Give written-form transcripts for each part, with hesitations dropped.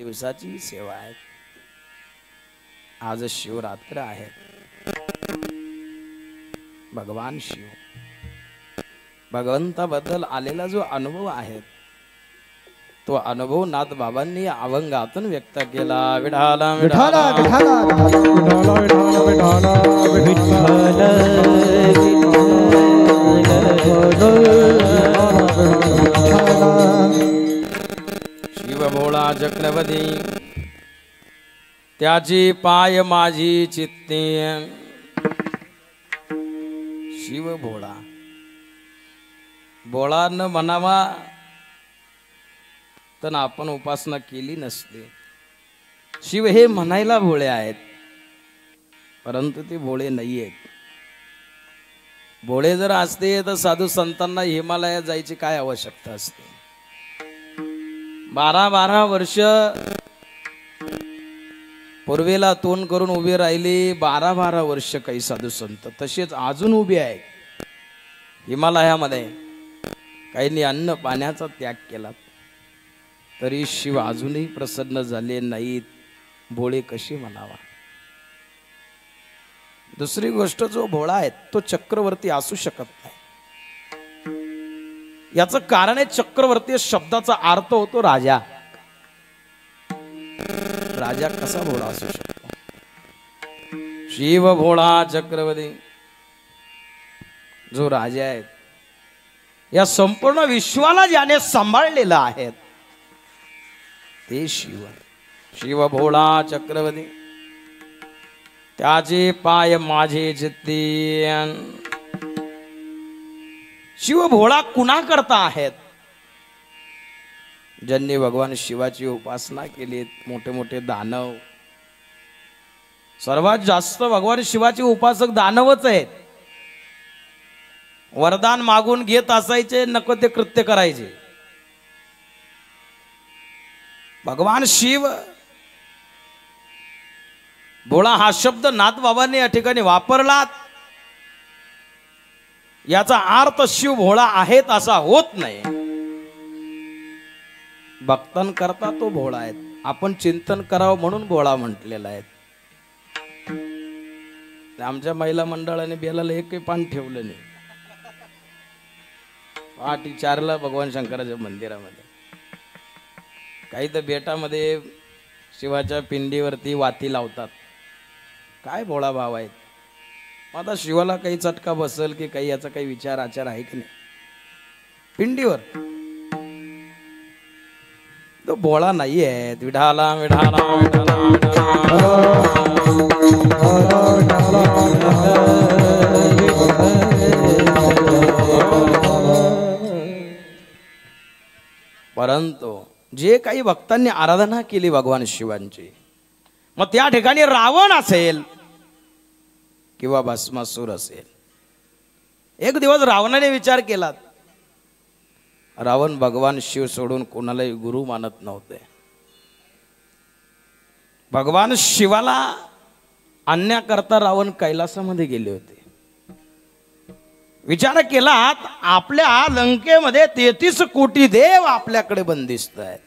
दिवसाची सेवा आहे। आज शिवरात्र आहे। भगवान शिव भगवंताबद्दल आलेला जो अनुभव आहे तो अनुभव नाथ बाबांनी अभंगातून व्यक्त केला। विठाला विठाला विठाला शिव भोळा चक्रवर्ती त्याची पाय माझी चित्ते। शिव भोळा भोळा न म्हणावा तर आपण उपासना केली नसते। शिव हे म्हणायला भोळे आहेत परंतु ते भोळे नाही आहेत। भोळे जर असते तर साधू संतांना हिमालयात जायची काय आवश्यकता असते। 12 वर्ष पूर्वेला तोंड करून उभे राहिले। 12 वर्ष काही साधू संत तसेच अजून उभे आहेत हिमालयामध्ये। काहींनी अन्न पाण्याचा त्याग केला तरी शिव अजूनही प्रसन्न झाले नाहीत। भोळे कशी म्हणावा। दुसरी गोष्ट जो भोळा आहे तो चक्रवर्ती असू शकत नाही। याचं कारण आहे चक्रवर्ती शब्दाचा अर्थ होतो राजा। राजा कसा भोळा असू शकतो। शिव भोळा चक्रवर्ती जो राजा आहे या संपूर्ण विश्वाला ज्याने सांभाळलेला आहे ते शिव। शिव भोळा चक्रवर्ती त्याचे पाय माझे चित्ती। शिव भोळा कुणा करता आहेत। ज्यांनी भगवान शिवाची उपासना केली मोठे मोठे दानव। सर्वात जास्त भगवान शिवाचे उपासक दानवच आहेत। वरदान मागून घेत असायचे नको ते कृत्य करायचे। भगवान शिव भोळा हा शब्द नाथ बाबांनी या ठिकाणी वापरला। याचा अर्थ शिव भोळा आहेत असा होत नाही। भक्तांकरता तो भोळा आहे। आपण चिंतन करावं म्हणून भोळा म्हटलेला आहे। आमच्या महिला मंडळाने बेलाला एकही पान ठेवलं नाही। 4:15 भगवान शंकराच्या मंदिरामध्ये काही तर बेटामध्ये शिवाच्या पिंडीवरती वाती लावतात। काय भोळा भाव आहेत। आता शिवाला काही चटका बसल की काही याचा काही विचार आचार आहे की नाही। पिंडीवर तो भोळा नाही आहे। विठाला विठाला परंतु जे काही भक्तांनी आराधना केली भगवान शिवांची मग त्या ठिकाणी रावण असेल किंवा भस्मासूर असेल। एक दिवस रावणाने विचार केला। रावण भगवान शिव सोडून कोणालाही गुरु मानत नव्हते। भगवान शिवाला आणण्याकरता रावण कैलासामध्ये गेले होते। विचार केला आपल्या लंकेमध्ये 33 कोटी देव आपल्याकडे बंदिस्त आहेत।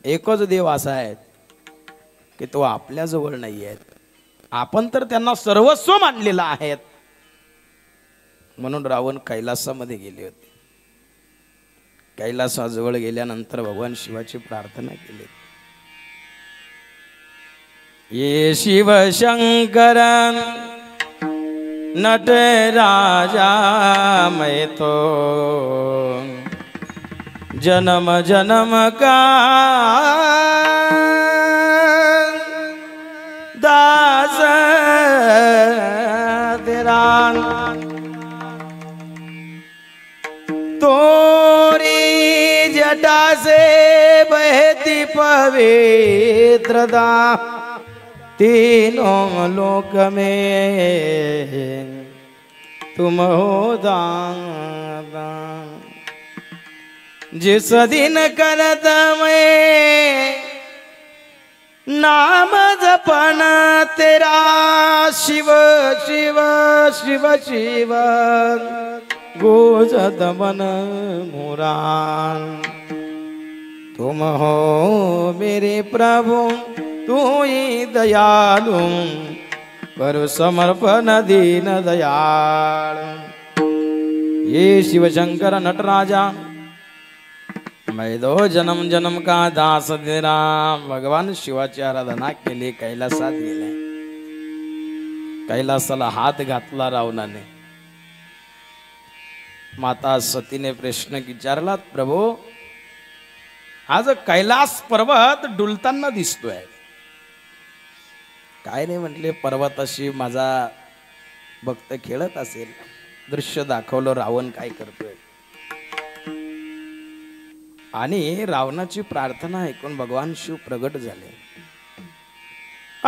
एकच देव असा आहे की तो आपल्या जवळ नाही आहे। आपण तर त्यांना सर्वस्व मानलेला आहे। म्हणून रावण कैलासामध्ये गेले होते। कैलासाजवळ गेल्यानंतर भगवान शिवाची प्रार्थना केली। ये शिव शंकर नट राजा मैं तो जन्म जन्म का दास तेरा। तोरी जटा से बहती पवित्रता तीनों लोक में तुम हो दाता। जिस दिन करत मैं नाम जपन तेरा शिव शिव शिव शिव गोजत मन मुरान तुम हो मेरे प्रभु तू ही दयालु करू समर्पण दीन दयाळ। ये शिवशंकर नटराजा मैं दो जन्म जन्म का दास तेरा। भगवान शिवाची आराधना केली, कैलासात गेले, कैलासाला हात घातला रावणाने। माता सतीने प्रश्न विचारला, प्रभू आज कैलास पर्वत डुलताना दिसतोय। काय नाही म्हटले, पर्वताशी माझा भक्त खेळत असेल, दृश्य दाखवलं रावण काय करतोय। आणि रावणाची प्रार्थना ऐकून भगवान शिव प्रगट झाले।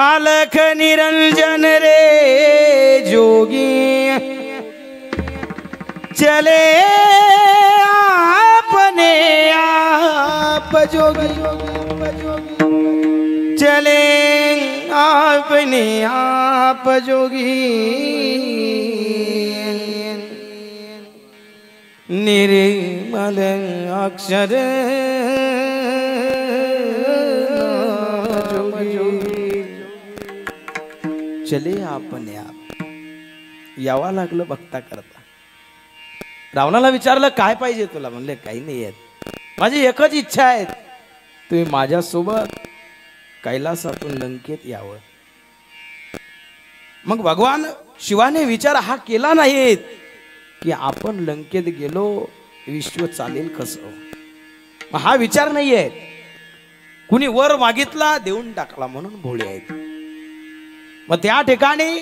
अलख निरंजन रे जोगी चले अपने आप जोगी, चले अपने आप जोगी। निर्मल अक्षर जोगी, चले अपने आप। यावा लागलं भक्ता करता। रावणाला विचारलं काय पाहिजे तुला? म्हणले काही नाही आहेत, माझी एकच इच्छा आहे, तुम्ही माझ्यासोबत कैलासातून लंकेत यावं। मग भगवान शिवाने विचार हा केला नाही की आपण लंकेत गेलो विश्व चालेल कसं, हा विचार नाहीये। कुणी वर मागितला देऊन टाकला म्हणून भोळे आहेत। मग त्या ठिकाणी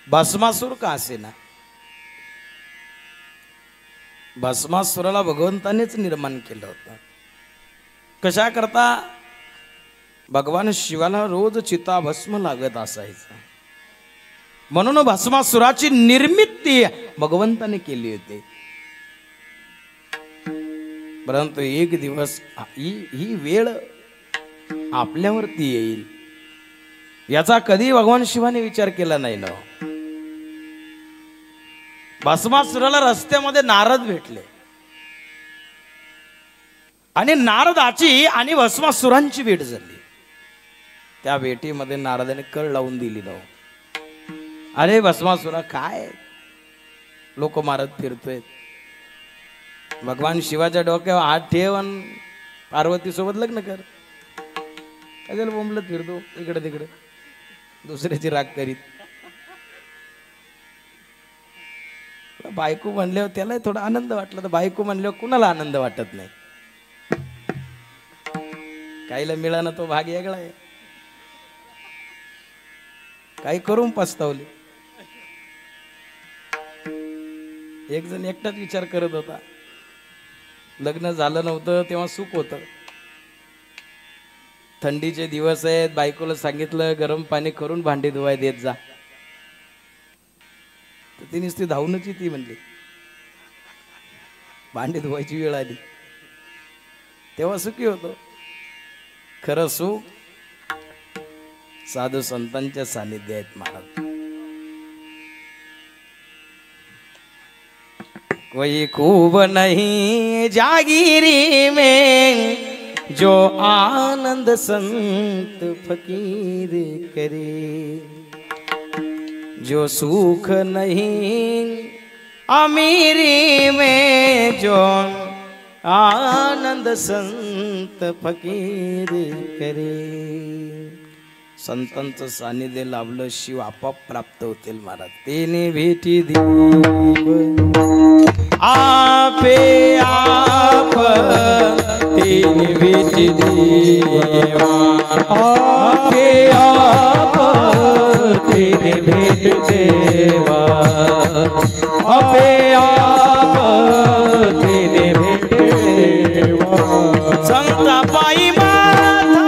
भस्मासूर का असेना, भस्मासुराला भगवंतानेच निर्माण केलं होतं। कशा करता? भगवान शिवाला रोज चिता भस्म लागत असायचं, म्हणून भस्मासुराची निर्मिती भगवंताने केली होती। परंतु एक दिवस ही वेळ आपल्यावरती येईल याचा कधी भगवान शिवाने विचार केला नाही ना। भस्मासुराला रस्त्यामध्ये नारद भेटले आणि नारदाची आणि भस्मासुरांची भेट झाली। त्या भेटीमध्ये नारदाने कळ लावून दिली ना, अरे भस्मासुरा काय लोक मारत फिरतोय, भगवान शिवाच्या डोक्यावर हात ठेव आणि पार्वती सोबत लग्न कर। काय झालं, बोंबलत फिरतो इकडे तिकडे, दुसऱ्याची राग करीत। बायको म्हणल्यावर त्याला थोडा आनंद वाटला, तर बायको म्हणल्यावर कुणाला आनंद वाटत नाही। काहीला मिळाना तो भाग वेगळा आहे, काही करून पस्तावली। एक जण एकटाच विचार करत होता, लग्न झालं नव्हतं तेव्हा सुख होतं। थंडीचे दिवस आहेत, बायकोला सांगितलं गरम पाणी करून भांडी धुवाय देत जा, तर ती नुसती धावूनच ती म्हणली। भांडी धुवायची वेळ आली तेव्हा सुखी होतो। खरं सुख साधू संतांच्या सानिध्यात महाराज। कोई खूब नहीं जागीरी में जो आनंद संत फकीर करे, जो सुख नहीं अमीरी में जो आनंद संत फकीर करे। संतांचं सानिध्य लाभलं शिव आपोआप प्राप्त होतील महाराज। तेने भेटी देव आपे आप, तेने भेटी देवा आपे आप, तेने भेट देवा आपे आप, तेने भेट देवा। संता पाई माता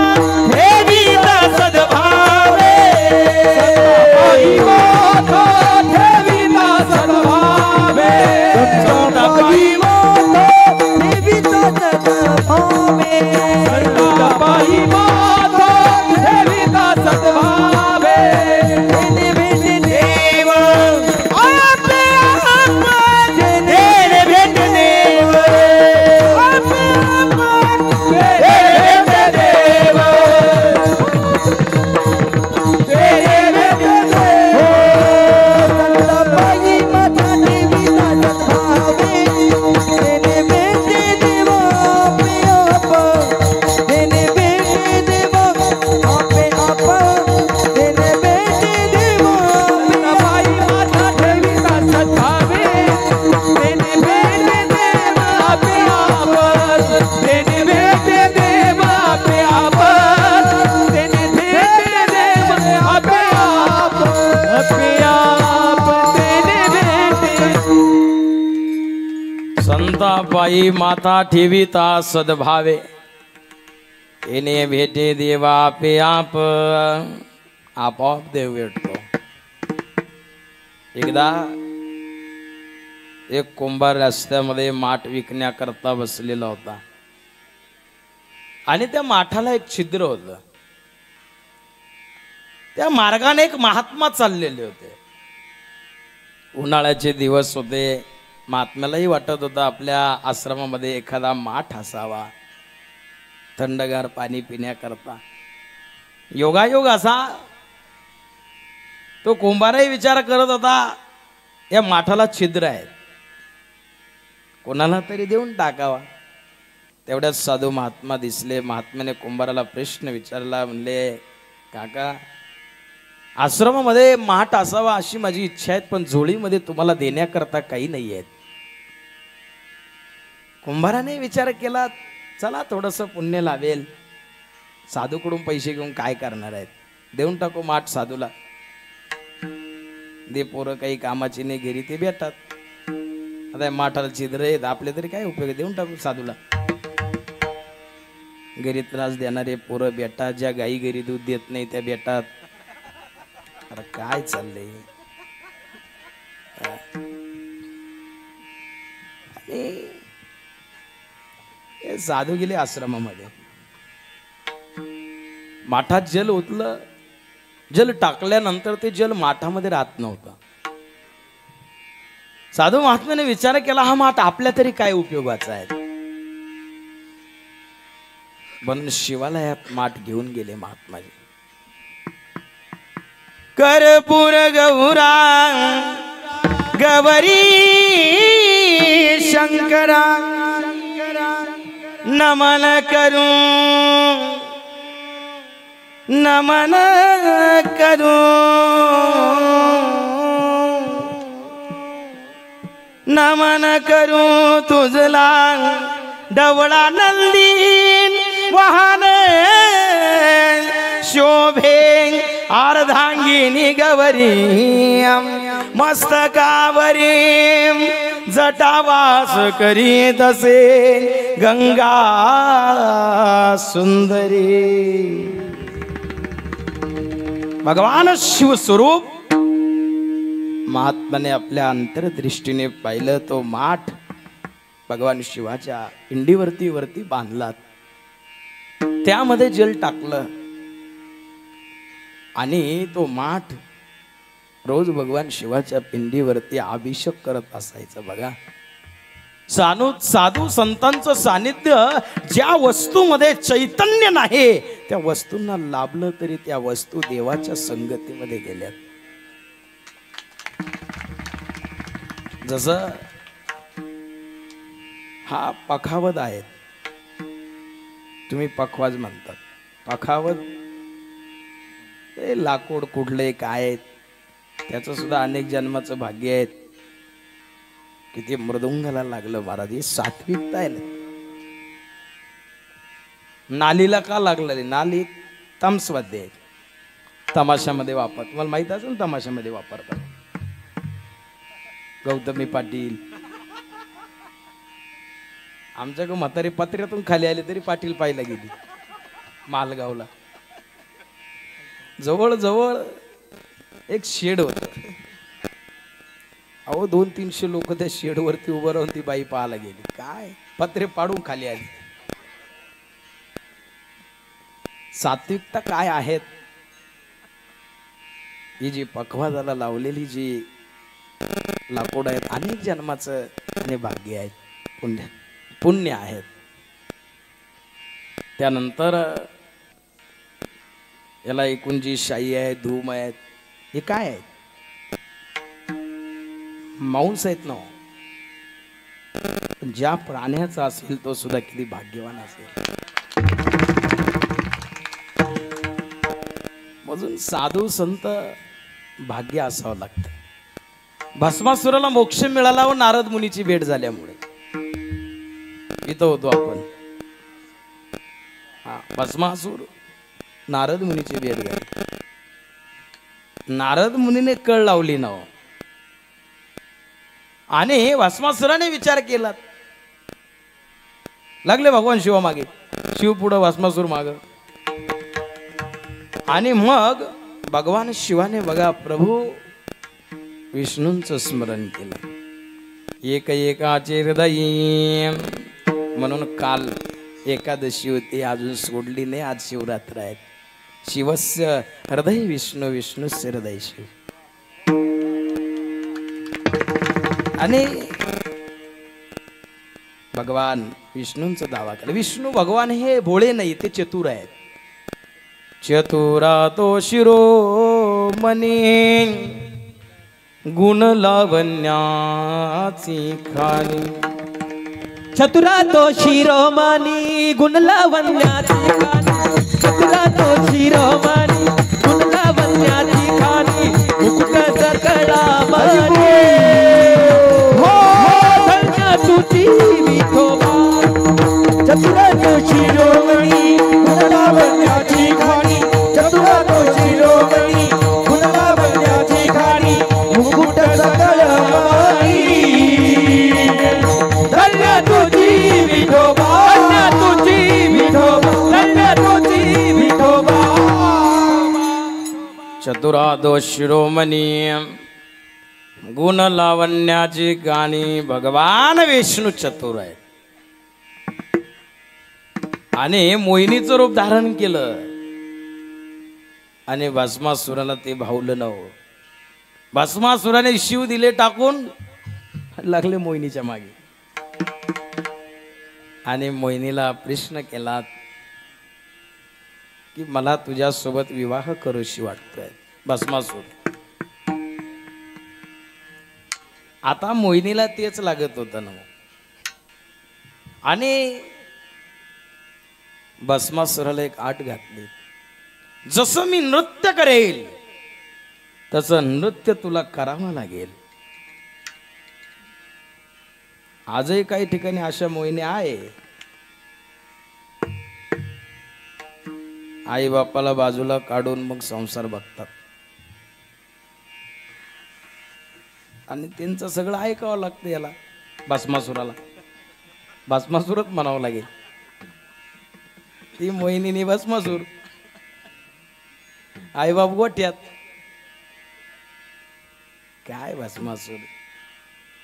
ठेवीता सद्भावे, संता पाई माता ठेवीता सद्भावे, संता पाई माता ठेवीता सद्भावे, संता पाई माता ठेवीता सद्भावे। तेने भेट देवा आपे आप, तेने भेट देवा आपे आप, तेने पायी माता ठेविता सद्भावे, येणे भेटे देवा पे आप, आपोआप देव भेटतो. एकदा एक कुंभार रस्त्यामध्ये माठ विकण्याकरता बसलेला होता आणि त्या माठाला एक छिद्र होतं. त्या मार्गाने एक महात्मा चाललेले होते. उन्हाळ्याचे दिवस होते. महात्म्यालाही वाटत होतं आपल्या आश्रमामध्ये एखादा माठ असावा थंडगार पाणी पिण्याकरता. योगायोग असा तो कुंभारही विचार करत होता, या माठाला छिद्र आहे, कोणाला तरी देऊन टाकावा. तेवढ्यात साधू महात्मा दिसले. महात्म्याने कुंभाराला प्रश्न विचारला. म्हणले, काका, आश्रमामध्ये माठ असावा अशी माझी इच्छा आहे, पण झोळीमध्ये तुम्हाला देण्याकरता काही नाही आहेत. कुंभाराने विचार केला, चला थोडंसं पुण्य लावेल, साधूकडून पैसे घेऊन काय करणार आहेत, देऊन टाकू माठ साधूला. दे पोरं काही कामाची नाही घरी ते भेटतात. आता माठाला छिद्र आहेत, आपले तरी काय उपयोग, देऊन टाकू साधूला. घरी त्रास देणारे पोरं भेटतात, ज्या गाई घरी दूध देत नाही त्या भेटतात. अरे काय चाललंय. आणि साधू गेले आश्रमामध्ये. माठात जल ओतलं. जल टाकल्यानंतर ते जल माठामध्ये राहत नव्हतं. साधू महात्म्याने विचार केला, हा माठ आपल्या तरी काय उपयोगाचा आहे. पण शिवालयात माठ घेऊन गेले महात्माजी. कर्पूर गौरा गवरी शंकरा, नमन करू नमन करू, नमन करू तुझला डवळा नंदीन वाहन शोभे अर्धांगिनी गवरी, मस्तकावरी जटावास करी तसे गंगा सुंदरी. भगवान शिव स्वरूप महात्माने आपल्या अंतरदृष्टीने पाहिलं. तो माठ भगवान शिवाच्या पिंडीवरती बांधला, त्यामध्ये जल टाकलं आणि तो माठ रोज भगवान शिवाच्या पिंडीवरती अभिषेक करत असायचं. बघा, साधू संतांचं सानिध्य ज्या वस्तूमध्ये चैतन्य नाही त्या वस्तूंना लाभलं तरी त्या वस्तू देवाच्या संगतीमध्ये गेल्यात. जसं हा पखावद आहे, तुम्ही पखवाज म्हणतात. पखावद ते लाकूड कुठले काय त्याचं सुद्धा अनेक जन्माचं भाग्य आहे. किती मृदुंगाला लागलं महाराज, ही सात्विकता आहे ना. नालीला का लागलं? नाली तमस्वाद्य आहे, तमाशामध्ये वापर. तुम्हाला माहित असेल तमाशामध्ये वापरतात. गौतमी पाटील आमच्याकडे म्हातारी पत्र्यातून खाली आली तरी पाटील पाहायला गेली मालगावला. जवळ जवळ एक शेड होत. अहो 200-300 लोक त्या शेड वरती उभं राहून ती बाई पाहायला गेली. काय पत्रे पाडून खाली आली. सात्विकता काय आहेत? ही जी पखवाजाला लावलेली जी लाकूड आहेत, अनेक जन्माचं आणि भाग्य आहेत, पुण्य आहेत. त्यानंतर याला एकूण जी शाई आहे, धूम आहेत, हे काय आहेत? मांस आहेत ना. ज्या प्राण्याचा असेल तो सुद्धा किती भाग्यवान असेल. अजून साधू संत भाग्य असावं लागतं. भस्मासुराला मोक्ष मिळाला व नारद मुनीची भेट झाल्यामुळे. इथं होतो आपण. भस्मासुर नारद मुनीची भेट झाली. नारद मुनीने कळ लावली ना आणि भस्मासुराने विचार केला, लागले भगवान शिवा मागे, शिव पुढं भस्मासूर माग. आणि मग भगवान शिवाने बघा प्रभू विष्णूंचं स्मरण केलं. एक एकाचे हृदय, म्हणून काल एकादशी होती, अजून सोडली नाही. आज शिवरात्र आहे. शिवस्य हृदय विष्णू, विष्णुस्य हृदय शिव. आणि भगवान विष्णूंचा दावा केला. विष्णू भगवान हे भोळे नाही, ते चतुर आहेत. चतुरा तो शिरोमणी, गुण लावण्याची खाणी. चतुरा तो शिरोमणी, गुण लावण्याची खाणी. चतुरा तो शिरोमणी, गुण लावण्याची खाणी. मुकुट सकळा मणी, हो धन्य तुझी विठोबा. चतुरा तो शिरोमणी, गुण लावण्याची खाणी. चतुरा तो शिरोमणी, गुण लावण्याची खाणी. मुकुट सकळ मणी, धन्य तुझी विठोबा. धन्य तुझी विठोबा. धन्य तुझी विठोबा. चतुरादो शिरोमणी, गुण लावण्याची गाणी. भगवान विष्णू चतुर आहे. आणि मोहिनीचं रूप धारण केलं आणि भस्मासुराला ते भावलं नव. भस्मासुराने शिव दिले टाकून, लागले मोहिनीच्या मागे. आणि मोहिनीला प्रश्न केला की मला तुझ्यासोबत विवाह करूशी वाटतोय. भस्मासूर आता मोहिनीला तेच लागत होतं ना. आणि भस्मासुराला एक आट घातली, जसं मी नृत्य करेल तसं नृत्य तुला करावं लागेल. आजही काही ठिकाणी अशा मोहिनी आहे. आई बापाला बाजूला काढून मग संसार बघतात आणि त्यांचं सगळं ऐकावं लागतं. याला भस्मासुराला भस्मासुरच म्हणावं लागेल. ती मोहिनी भस्मासूर, आई बाप गोट्यात. काय भस्मासूर.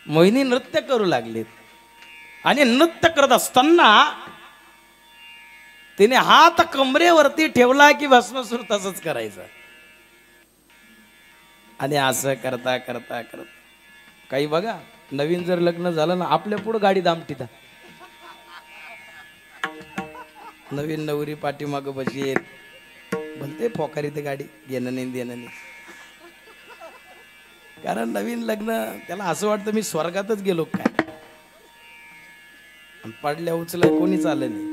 मोहिनी नृत्य करू लागलेत आणि नृत्य करत असताना तिने हात कमरेवरती ठेवला की भस्मासूर तसंच करायचं. आणि असं करता करता करता काही बघा, नवीन जर लग्न झालं ना, आपल्या पुढे गाडी दामटीता. नवीन नवरी पाठीमाग बशी येत, बोलते फोकारी ते गाडी, घेणं नाही देणं नाही. कारण नवीन लग्न त्याला असं वाटतं मी स्वर्गातच गेलो काय. पडल्या उचला कोणीच आलं नाही.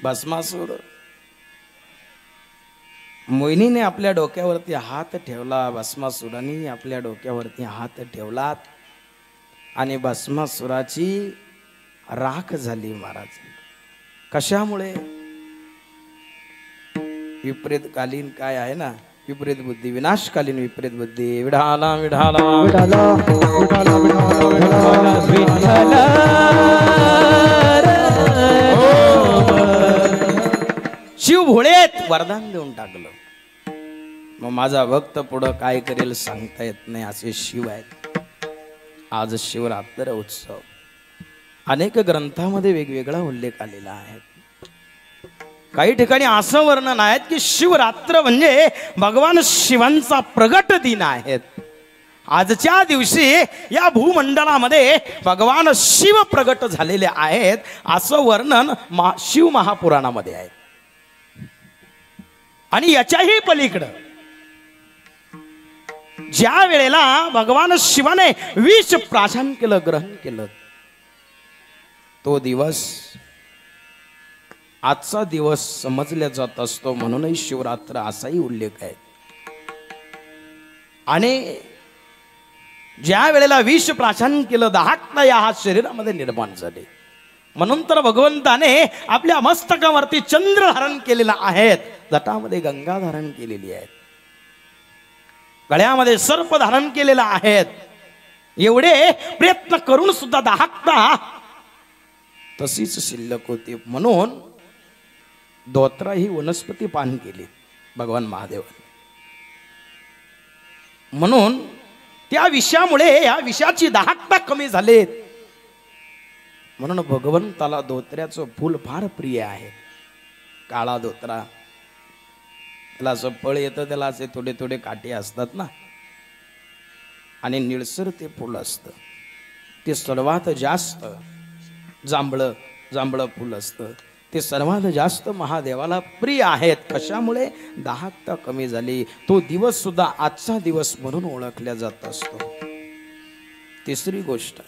भस्मासूर मोहिनीने आपल्या डोक्यावरती हात ठेवला. भस्मासुराने आपल्या डोक्यावरती हात ठेवला आणि भस्मासुराची राख झाली महाराज. कशामुळे? विपरीत कालीन काय आहे ना, विपरीत बुद्धी, विनाशकालीन विपरीत बुद्धी. विढाला विढाला विढाला विढाला विढाला विढाला. शिव भोळेत वरदान देऊन टाकलं. मग माझा भक्त पुढं काय करेल सांगता येत नाही, असे शिव आहेत. आज शिवरात्र उत्सव अनेक ग्रंथामध्ये वेगवेगळा उल्लेख आलेला आहे. काही ठिकाणी असं वर्णन आहे की शिवरात्र म्हणजे भगवान शिवांचा प्रगट दिन आहे. आजच्या दिवशी या भूमंडळामध्ये भगवान शिव प्रगट झालेले आहेत असं वर्णन शिव महापुराणामध्ये आहे. आणि याच्याही पलीकडं ज्या वेळेला भगवान शिवाने विष प्राशन केलं, ग्रहण केलं, तो दिवस आजचा दिवस समजला जात असतो. म्हणूनही शिवरात्र असाही उल्लेख आहे. आणि ज्या वेळेला विष प्राशन केलं, दाहकता या हा शरीरामध्ये निर्माण झाले. म्हणून तर भगवंताने आपल्या मस्तकावरती चंद्र धारण केलेला आहे, जटामध्ये गंगा धारण केलेली आहे, गळ्यामध्ये सर्प धारण केलेला आहे. एवढे प्रयत्न करून सुद्धा दाहकता तशीच शिल्लक होती. म्हणून दोत्रा ही वनस्पती पान केली भगवान महादेवाने. म्हणून त्या विषामुळे या विषाची दाहकता कमी झाली. म्हणून भगवंताला धोत्र्याचं फूल फार प्रिय आहे. काळा धोत्रा, त्याला असं फळ येतं, त्याला असे थोडे थोडे काटे असतात ना, आणि निळसर ते फुल असतं. ते सर्वात जास्त जांभळं फुल असतं. ते सर्वात जास्त महादेवाला प्रिय आहेत. कशामुळे? दाहकता कमी झाली. तो दिवस सुद्धा आजचा दिवस म्हणून ओळखला जात असतो. तिसरी गोष्ट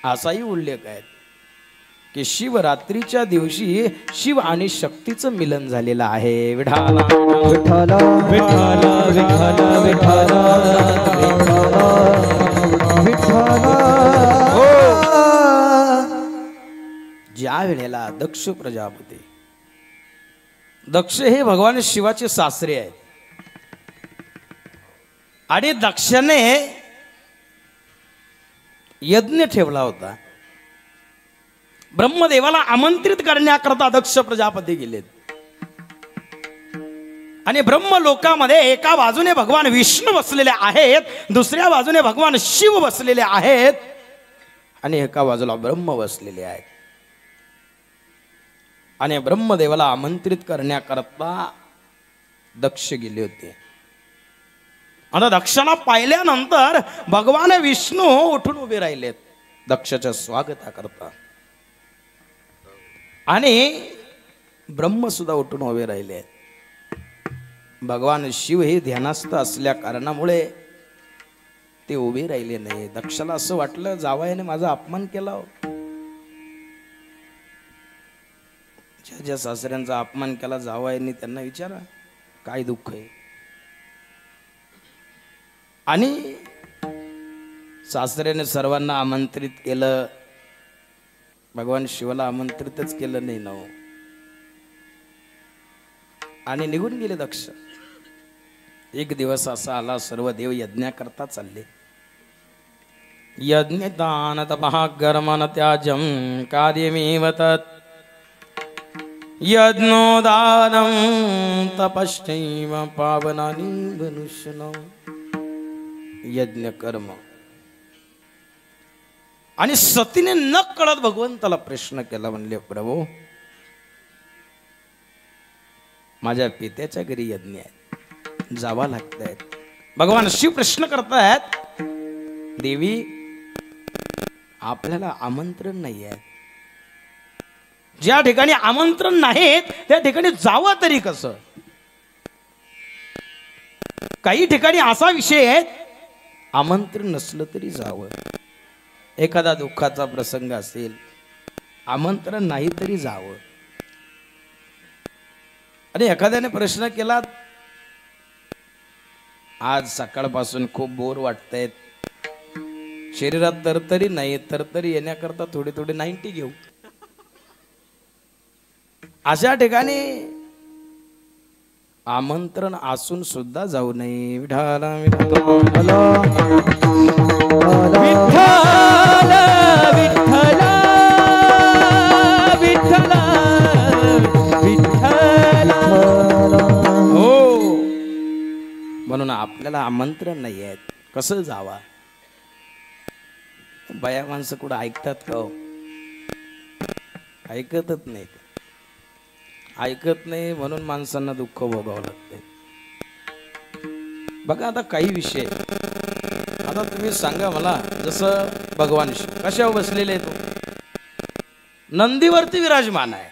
असाही उल्लेख आहे की शिवरात्रीच्या दिवशी शिव आणि शक्तीचं मिलन झालेलं आहे. विठाला विठाला विठाला विठाला विठाला विठाला. ज्या वेळेला दक्ष प्रजापती, दक्ष हे भगवान शिवाचे सासरे आहेत, आणि दक्षाने यज्ञ ठेवला होता. ब्रह्मदेवाला आमंत्रित करण्याकरता दक्ष प्रजापती गेलेत. आणि ब्रह्मलोकामध्ये एका बाजूने भगवान विष्णू बसलेले आहेत, दुसऱ्या बाजूने भगवान शिव बसलेले आहेत, आणि एका बाजूला ब्रह्म बसलेले आहेत. आणि ब्रह्मदेवाला आमंत्रित करण्याकरता दक्ष गेले होते. आता दक्षाला पाहिल्यानंतर भगवान विष्णू उठून उभे राहिलेत दक्षाच्या स्वागताकरता, आणि ब्रह्म सुद्धा उठून उभे राहिले. भगवान शिव हे ध्यानस्थ असल्या कारणामुळे ते उभे राहिले नाही. दक्षाला असं वाटलं जावयाने माझा अपमान केला. ज्या सासऱ्यांचा अपमान केला जावयाने त्यांना विचारा काय दुःख आहे. आणि सासऱ्याने सर्वांना आमंत्रित केलं, भगवान शिवाला आमंत्रितच केलं नाही ना, आणि निघून गेले दक्ष. एक दिवस असा आला, सर्व देव यज्ञाकरता चालले. यज्ञ दान तपहागर्मन त्याजम कार्यमेव तत् यज्ञोदानं तपश्चैव पावनानि मनुष्यनो. यज्ञ कर्म. आणि सतीने न कळत भगवंताला प्रश्न केला, म्हणले प्रभू माझ्या पित्याच्या घरी यज्ञ आहे, जावा लागताय. भगवान शिव प्रश्न करतायत, देवी आपल्याला आमंत्रण नाही आहे. ज्या ठिकाणी आमंत्रण नाही त्या ठिकाणी जावं तरी कसं? काही ठिकाणी असा विषय आहे, आमंत्रण नसलं तरी जावं. एखादा दुःखाचा प्रसंग असेल, आमंत्रण नाही तरी जावं. आणि एखाद्याने प्रश्न केला, आज सकाळपासून खूप बोर वाटतंय, शरीरात तरतरी नाही, तरतरी येण्याकरता थोडी थोडी 90 घेऊ. अशा ठिकाणी आमंत्रण असून सुद्धा जाऊ नये. विठाला विठाला विठाला विठाला विठाला. हो, म्हणून आपल्याला आमंत्रण नाही आहे, कसं जावा? बाया माणसं कुठं ऐकतात का? ऐकतच नाही. ऐकत नाही म्हणून माणसांना दुःख भोगावं लागते. बघा आता काही विषय, आता तुम्ही सांगा मला, जसं भगवान शिव कशावर बसलेले, तो नंदीवरती विराजमान आहे,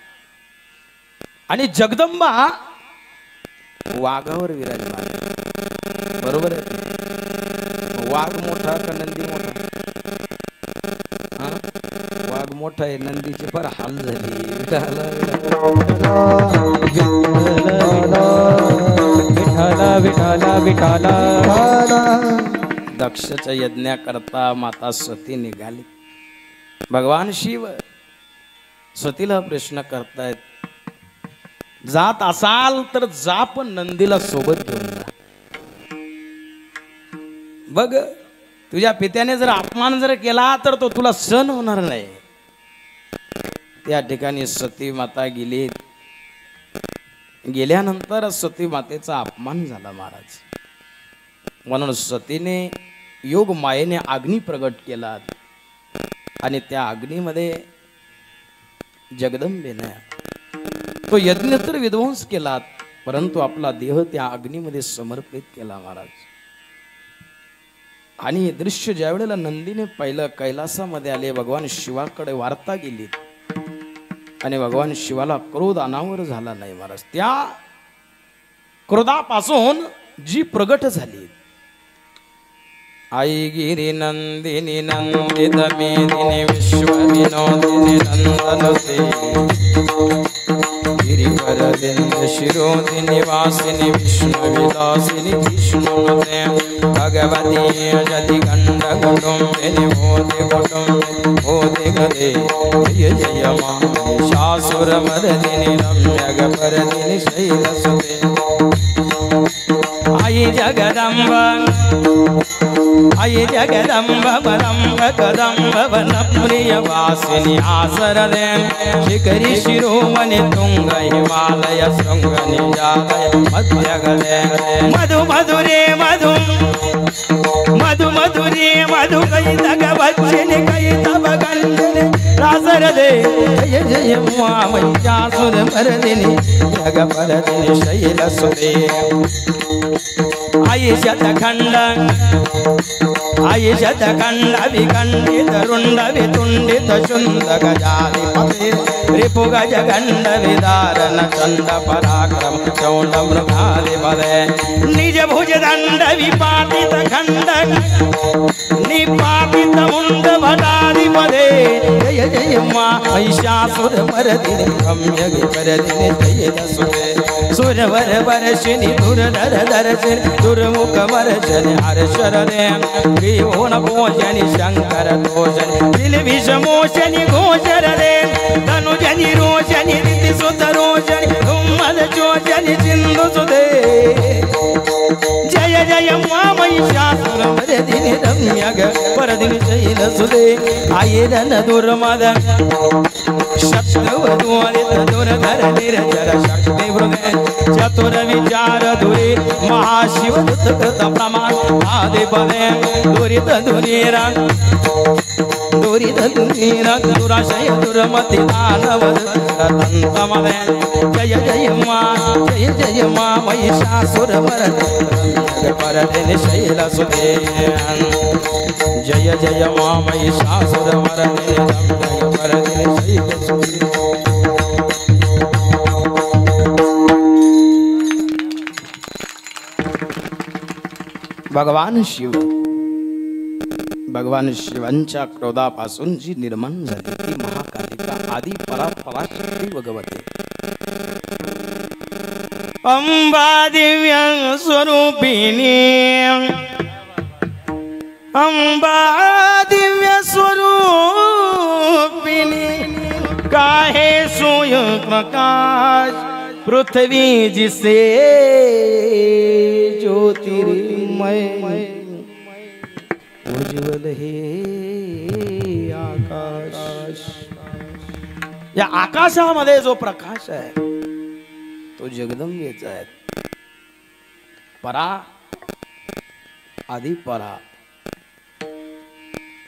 आणि जगदंबा वाघावर विराजमान आहे. बरोबर आहे? वाघ मोठा का नंदी मोठा? वाघ मोठा आहे, नंदीचे फार हाल झाली. विठाला विठाला विठाला. दक्षच्या यज्ञाकरता माता सती निघाली. भगवान शिव सतीला प्रश्न करतायत, जात असाल तर जा, पण नंदीला सोबत घेऊन जा. बघ तुझ्या पित्याने जर अपमान जर केला तर तो तुला सहन होणार नाही. त्या ठिकाणी सती माता गेली. गेल्यानंतर सती मातेचा अपमान झाला महाराज. म्हणून सतीने योग मायेने अग्नी प्रगट केला आणि त्या अग्नीमध्ये जगदंबेने तो यज्ञ तर विध्वंस केला, परंतु आपला देह त्या अग्नीमध्ये समर्पित केला महाराज. आणि हे दृश्य ज्या वेळेला नंदीने पाहिलं, कैलासामध्ये आले, भगवान शिवाकडे वार्ता गेली आणि भगवान शिवाला क्रोध अनावर झाला नाही महाराज. त्या क्रोधापासून जी प्रगट झाली, आई गिरी नंदिनी नंदित मेदिनी विश्व विनोदिनी नंदनुते गिरिवर बिंद शिरोदिनी वासिनी विष्णु विलासिनी विष्णुमते भगवती जति गंड कुटुंबिनी भूति कुटुंबिनी भूति गदे जय जय महिषासुर मर्दिनी रम्यक परदिनी शैलसुते आई जगदम्बा आई जगदम्ब बदम्ब कदम्ब वनप्रिय वासिनी आसरदे शिखरी शिरोमणि तुंग हिमालय शृंग निजालय मध्यगदे मधु मधुरे मधु मधु मधुरे मधु कई तग बच्चने कई तब गंजने रासरदे जय जय महिषासुर मर्दिनी जग परदिनी शैलसुते आई शतखंड आई शतखंड विखंडित रुंड वितुंडित शुंड गजाधिपति रिपु गज गंड विदारण चंड पराक्रम चौंड मृगाधिपते निज भुज दंड विपाटित खंड निपातित मुंड भटाधिपते जय जय महिषासुर मर्दिनी रम्यक परदिनी शैलसुते सुरवर वर्षिणी दुर्धर दर्शनि दुर्मुख वर्षनि हर्षरदे त्रिभुवन पोषणि शंकर तोषणि दिल विषमोषणि घोषरदे धनुजनि रोषणि रीति सुत रोषणि धुम्मद चोषणि सिंधु सुदे जय जय महिषासुर मर्दिनी रम्यक परदिनी शैलसुते आये रन दुर्मद शत्रवदुरित दुर्धर निर्जर शक्ति हृदय चतुर विचार धुरी महाशिव कृत प्रमाण आदिपदे दुरित दुरीरा दुरित दुरीरा दुराशय दुर्मति दानव तंतमदे जय जय महिषासुर मर्दिनी परदिनी शैलसुते जय जय महिषासुर मर्दिनी परदिनी शैलसुते. भगवान शिवांच्या क्रोधापासून जी निर्माण झाली ती महाकालिका आदी पराशक्ती भगवती अंबा दिव्य स्वरूपिणी अंबा दिव्य स्वरूपिणी काहे सोय प्रकाश पृथ्वी जिसे ज्योतिर्मय उज्ज्वल हे आकाश. या आकाशामध्ये जो प्रकाश आहे तो जगदंबेचा आहे. परा आधी परा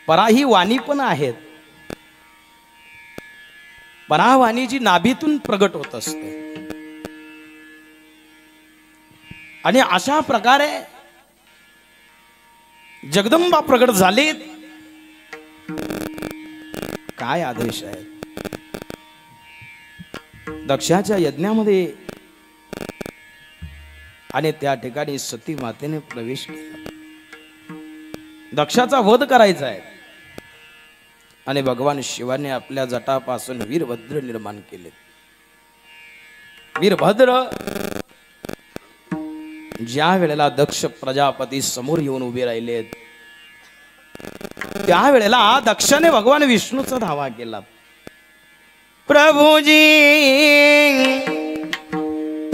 परा ही वाणी पण आहेत. परावाणी जी नाभीतून प्रगट होत असते आणि अशा प्रकारे जगदंबा प्रगट झाली. काय आदेश आहे. दक्षाच्या यज्ञामध्ये आणि त्या ठिकाणी सती मातेने प्रवेश केला. दक्षाचा वध करायचा आहे आणि भगवान शिवाने आपल्या जटापासून वीरभद्र निर्माण केले. वीरभद्र ज्या वेळेला दक्ष प्रजापती समोर येऊन उभे राहिले त्या वेळेला दक्षाने भगवान विष्णूचा धावा केला. प्रभुजी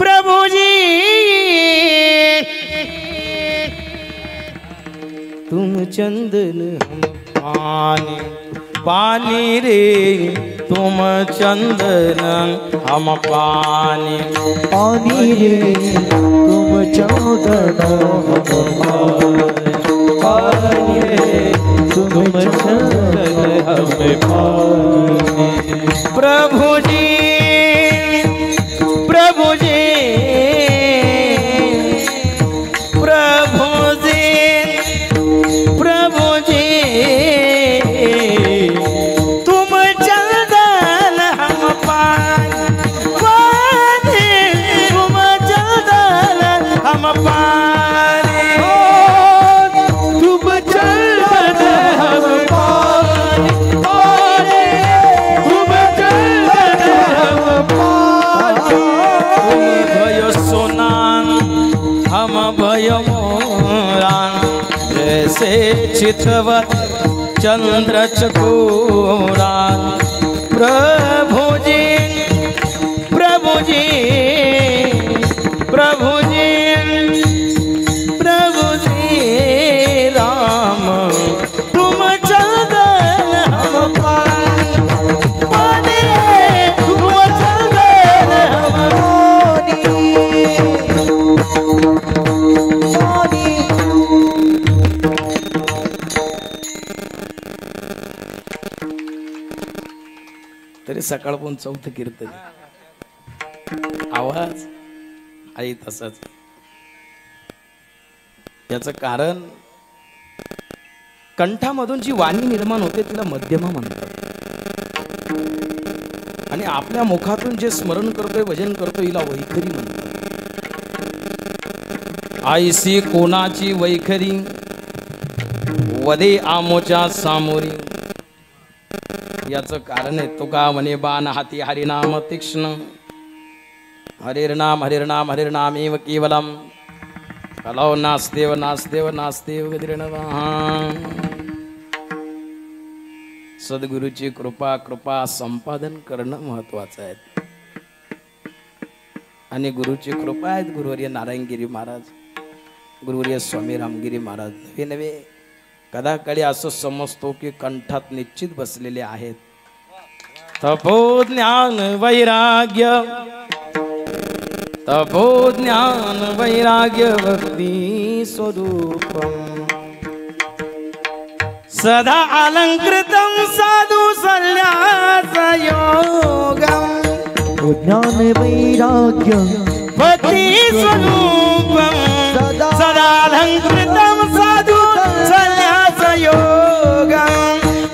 प्रभुजी तुम चंदन हम पानी, पानी रे तुम चंदन हम पानी, पानी रे तुम चंदन हम पानी रे तुम चंदन हम पानी। प्रभु जी प्रभु जी प्रभु जी प्रभु जी तुम चंदन हम पानी, तुम चंदन हम पानी, तुम चंदन हम पानी, तुम चंदन हम पानी। भय सोना हम भय मोरा, जैसे चितवत चंद्र चकोरा। प्रभु जी प्रभु जी प्रभु जी प्रभु जी राम तुम चंदन हम पानी, तुम चंदन हम तरी सकाळपासून चौथं कीर्तन आवाज आई तसाच। याचं कारण कंठामधून जी वाणी निर्माण होते तिला मध्यमा म्हणतात, आणि आपल्या मुखातून जे स्मरण करतोय भजन करतोय हिला वैखरी म्हणतात। आईसी कोणाची वैखरी वदे आमोच्या सामोरी, याचं कारण आहे तुका म्हणे बाण हाती हरिनाम तीक्ष्ण, हरिर्नाम हरिर्नाम हरिर्नामेव केवलम, कलौ नास्तेव नास्तेव नास्तेव गतिर्नवः। सद्गुरूची कृपा कृपा संपादन करणं महत्वाचं आहे, आणि गुरुची कृपा आहेत गुरुवर्य नारायणगिरी महाराज, गुरुवर्य स्वामी रामगिरी महाराज नवे नवे कदाकाळी असं समजतो की कंठात निश्चित बसलेले आहेत। तपो ज्ञान वैराग्य, तपो ज्ञान वैराग्य भक्ती स्वरूपम, सदा अलंकृतं साधु सन्यासयोगम, ज्ञान वैराग्य भक्ति स्वरूपम, सदा अलंकृतं साधु सन्यासयोगम,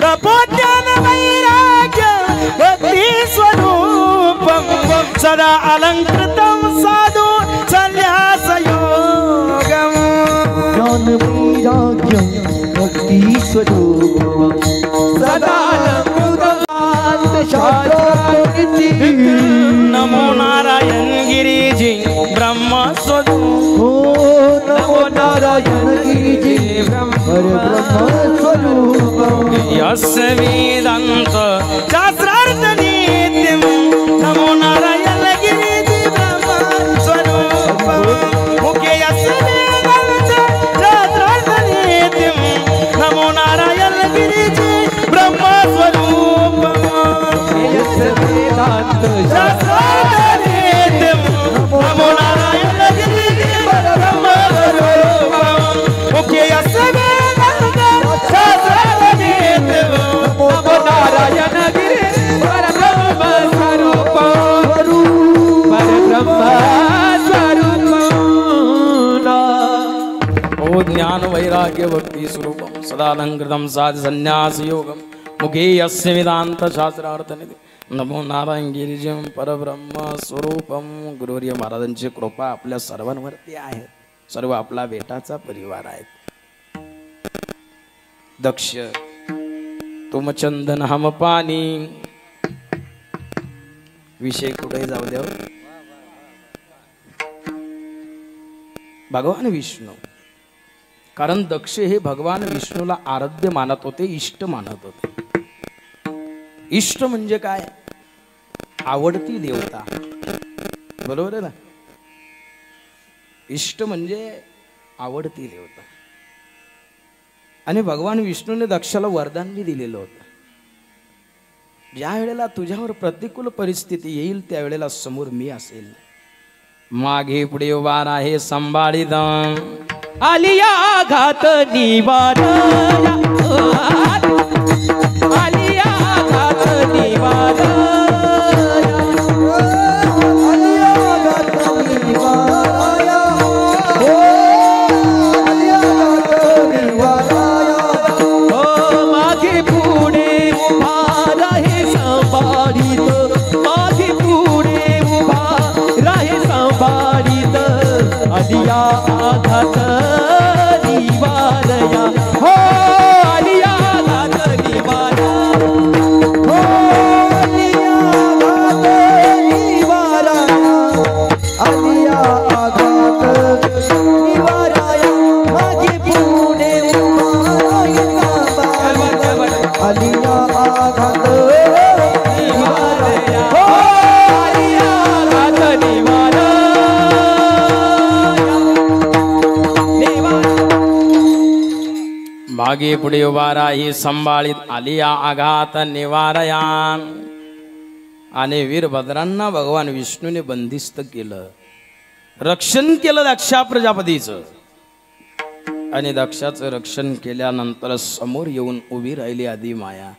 तपो ज्ञान वैराग्य भक्ति स्वरूपम, सदा अलंकृतं साधु सन्यासयोगम। ज्ञान वैराग्य भक्ति स्वरूपम, सदा नमो नारायण गिरिजी ब्रह्म स्वरूप, नमो नारायण गिरिजी ब्रह्म स्वरूप, यस्य वेदांत शास्त्रार्थ नित्यं, नमो नारायण गिरिजी ब्रह्म स्वरूप, मुखे यस्य वेदांत शास्त्रार्थ नित्यं, नमो नारायण गिरिजी ब्रह्म स्वरूप, यस्य वेदांत शास्त्रार्थ नित्यं, नमो नारायण गिरिजी ब्रह्म स्वरूप, मुखे यस्य वेदांत शास्त्रार्थ नित्यं, नमो नारायण गिरि परब्रह्म स्वरूप, परब्रह्म स्वरूप। ओ ज्ञान वैराग्य भक्ति स्वरूपम, सदा अलंकृतं साधु संन्यास योगम, मुखे यस्य वेदांत शास्त्रार्थ निधी, नमो नारायण गिरिजम परब्रह्म स्वरूपम। गुरुवर्य महाराजांची कृपा आपल्या सर्वांवरती आहे, सर्व आपला बेटाचा परिवार आहे। दक्ष तुम चंदन हम पाणी, विषय कुठे जाऊ द्या। भगवान विष्णू, कारण दक्ष हे भगवान विष्णूला आराध्य मानत होते, इष्ट मानत होते। इष्ट म्हणजे काय? आवडती देवता, बरोबर आहे ना? इष्ट म्हणजे आवडती देवता। आणि भगवान विष्णूने दक्षाला वरदान बी दिलेलं होतं, ज्या वेळेला तुझ्यावर प्रतिकूल परिस्थिती येईल त्यावेळेला समोर मी असेल, मागे पुढे उभा आहे संभाळीत, आलिया घात निवार, आलिया घात निवार, आलिया घात निवारया, हो आलिया घात निवार, हो आलिया घात निवारया, आलिया घात निवारया, मागे पुढे आलिया घात निवारया, हो आलिया घात निवार, मागे पुढे उभा राही संभाळीत, आलिया आघात निवारयान. आणि वीरभद्रांना भगवान विष्णूने बंदिस्त केलं, रक्षण केलं दक्षा प्रजापतीचं. आणि दक्षाचं रक्षण केल्यानंतर समोर येऊन उभी राहिली आदिमाया.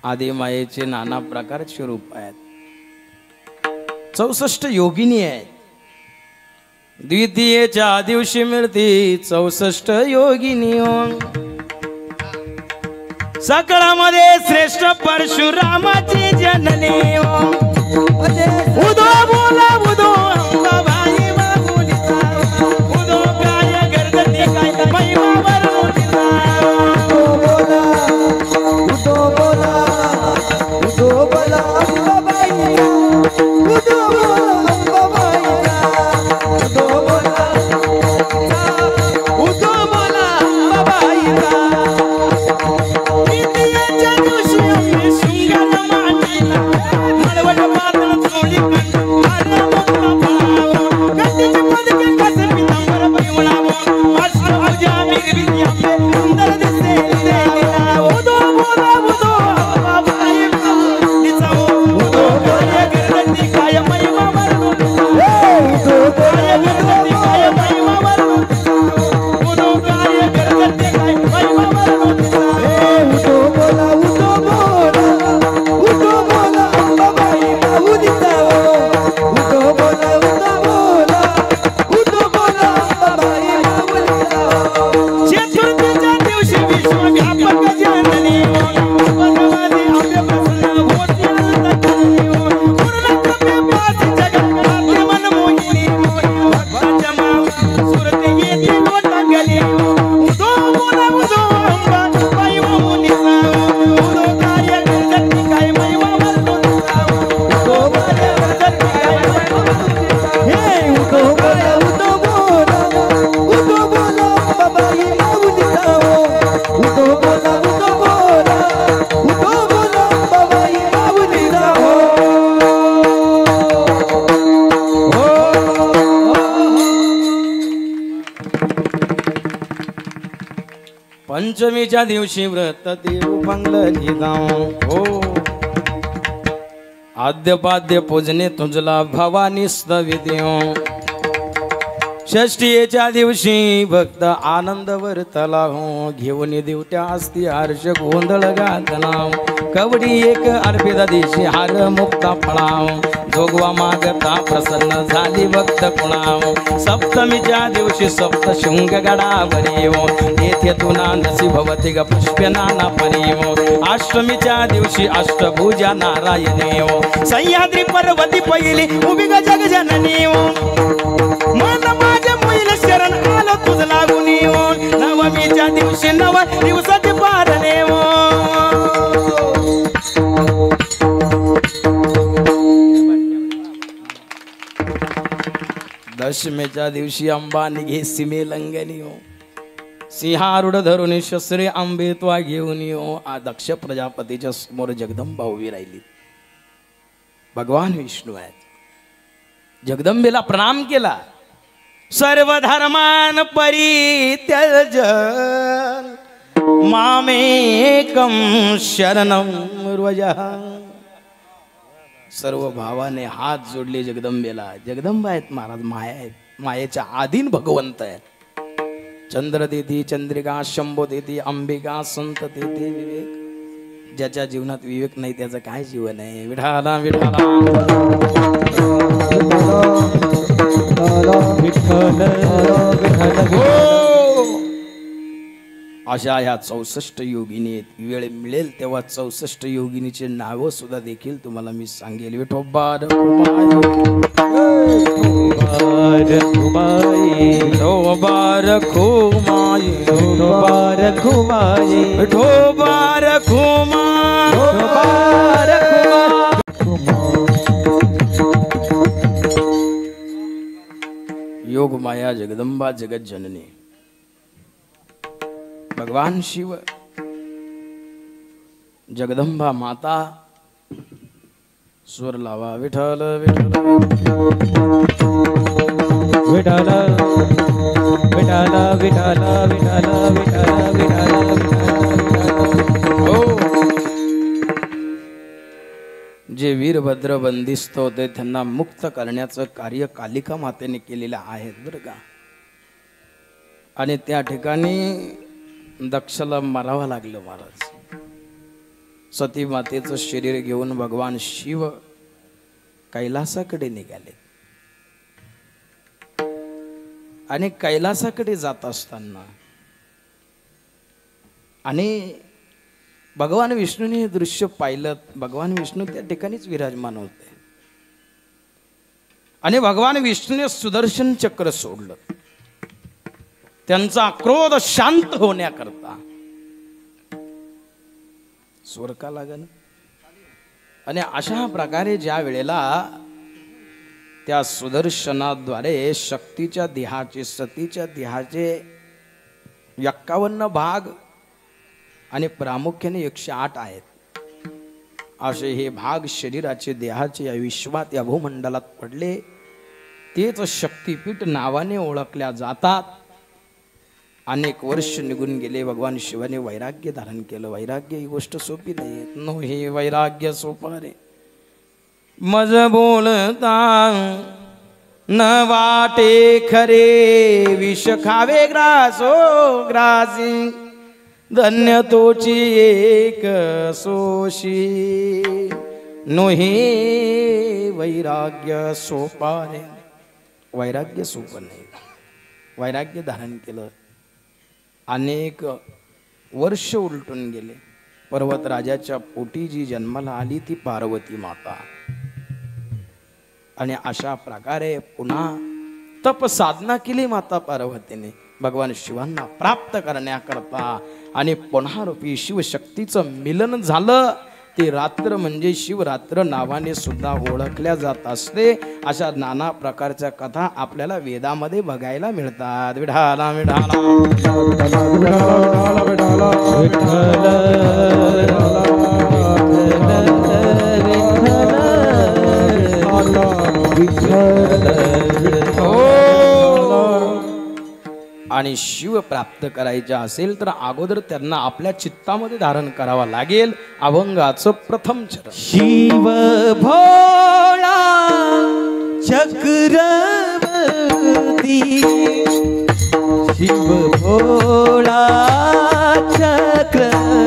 आदिमायेचे नाना प्रकारचे रूप आहेत, 64 योगिनी आहेत. द्वितीयेच्या दिवशी मिळते 64 योगिनी. सकळामध्ये श्रेष्ठ परशुरामाची जननी. उदो बोला उदो अंबाबाई बाबुलीचा, उदो काय गर्दती काय महिमा वरमुलीचा. उदो बोला उदो बोला अंबाबाई, उदो बोला अंबाबाईचा, उदो बोला अंबाबाईचा. द्वितीयेच्या दिवशी आम्ही शृंगार मांडीला, मळवट पातळ चोळी कंठ आला मोठा फळावो, गट्टीची पदके कसे पितांबर पैवळावो, अष्टभुजा मिरविली आंबे सुंदर दिसे देवीला. उदो बोला उदो अंबाबाई बाबुलीचा, उदो काय गर्दती काय महिमा वरमुलीचा, उदो काय गर्दती काय महिमा वरमुलीचा, उदो काय गर्दती काय महिमा वरमुलीचा. उदो बोला उदो बोला अंबाबाई बाबुलीचा, उदो बोला उदो बोला अंबाबाई बाबुलीचा. चतुर्थीच्या दिवशी विश्वव्यापक जननी, भगवानी आंबे प्रसन्न होती अनंत जननी. पूर्ण कप्यपासी जगन्नाथ मनमोहिनी, भक्ताच्या माऊली सुरती येते लोटांगणी. उदो बोला उदो अंबाबाई बाबुलीचा, उदो काय गर्दती काय महिमा वरमुलीचा, उदो काय गर्दती काय महिमा वरमुलीचा. हे उदो बोला अंबाबाई बाबुलीचा, उदो बोला अंबाबाई बाबुलीचा. पंचमीच्या दिवशी व्रत देव मंगल जाऊ. हो आद्यपाद्य पूजने तुझला भवानी स्तविदेव. षष्टीच्या दिवशी भक्त आनंद वर्तला हो, घेऊन देवत्या असती हर्ष गोंधळ गातना. कवडी एक अर्पिता दिशी हार मुक्ता फळाव, जोगवा मागता प्रसन्न झाली भक्त कुणाव. सप्तमीच्या दिवशी सप्त शृंग गडावरी हो, येथे तुना नसी भवती ग पुष्प नाना परी हो. अष्टमीच्या दिवशी अष्टभुजा नारायणी हो, सह्याद्री पर्वती पहिली उभी ग जग जननी हो. मन माझ्या मोईल शरण आलं तुझ लागून येऊन, नवमीच्या दिवशी नव दिवसाचे पारणे हो. दशमीच्या दिवशी अंबा निघे सीमे लंगनी हो, सिंहारूढ धरून शस्त्रे आंबे त्वा घेऊन येऊ. दक्ष प्रजापतीच्या समोर जगदंबा उभी राहिली. भगवान विष्णू आहेत. जगदंबेला प्रणाम केला, सर्व धर्मान परित्यज मामेकं शरणं व्रज. सर्व भावाने हात जोडले जगदंबेला. जगदंबा आहेत महाराज, माया आहेत, मायेच्या आधीन भगवंत आहेत. चंद्र देती चंद्रिका, शंभो देती अंबिका, संत देती विवेक. ज्याच्या जीवनात विवेक नाही त्याचं काय जीवन आहे. विठाला विठाला अशा ह्या 64 योगिनी आहेत. वेळ मिळेल तेव्हा 64 योगिनीचे नाव सुद्धा देखील तुम्हाला मी सांगेल. विठोबा रखुमाई, विठोबा रखुमाई, विठोबा रखुमाई, विठोबा रखुमाई. योग माया जगदंबा जगत जननी भगवान शिव, जगदंबा माता. स्वर लावा. विठ्ठल विठ्ठल विठ्ठल विठ्ठल विठ्ठल विठ्ठल विठ्ठल हो. जे वीरभद्र बंदिस्त होते त्यांना मुक्त करण्याचं कार्य कालिका मातेने केलेलं आहे बरं का. आणि त्या ठिकाणी दक्षला मारावं लागलं महाराज. सती मातेचं शरीर घेऊन भगवान शिव कैलासाकडे निघाले. आणि कैलासाकडे जात असताना आणि भगवान विष्णूने हे दृश्य पाहिलं. भगवान विष्णू त्या ठिकाणीच विराजमान होते. आणि भगवान विष्णूने सुदर्शन चक्र सोडलं त्यांचा क्रोध शांत होण्याकरता. स्वर का लागन. आणि अशा प्रकारे ज्या वेळेला त्या सुदर्शनाद्वारे शक्तीच्या देहाचे, सतीच्या देहाचे 51 भाग आणि प्रामुख्याने 108 आहेत. असे हे भाग शरीराचे, देहाचे या विश्वात, या भूमंडलात पडले. तेच शक्तीपीठ नावाने ओळखल्या जातात. अनेक वर्ष निघून गेले. भगवान शिवाने वैराग्य धारण केलं. वैराग्य ही गोष्ट सोपी नाही. नो हे वैराग्य सोपं रे. मज बोलता न वाटे खरे, विष खावे ग्रासो ग्रासी, धन्य तोची एक सोशी. नो हे वैराग्य सोपा रे. वैराग्य सोपं नाही. वैराग्य धारण केलं. अनेक वर्ष उलटून गेले. पर्वतराजाच्या पोटी जी जन्माला आली ती पार्वती माता. आणि अशा प्रकारे पुन्हा तप साधना केली माता पार्वतीने भगवान शिवांना प्राप्त करण्याकरता. आणि पुन्हा रूपी शिवशक्तीचं मिलन झालं. ती रात्र म्हणजे शिवरात्र नावाने सुद्धा ओळखल्या जात असते. अशा नाना प्रकारच्या कथा आपल्याला वेदामध्ये बघायला मिळतात. विठाला विठाला आणि शिव प्राप्त करायचे असेल तर अगोदर त्यांना आपल्या चित्तामध्ये धारण करावा लागेल अभंगाचं प्रथम चरण. शिव भोळा चक्रवर्ती, शिव भोळा चक्रवर्ती,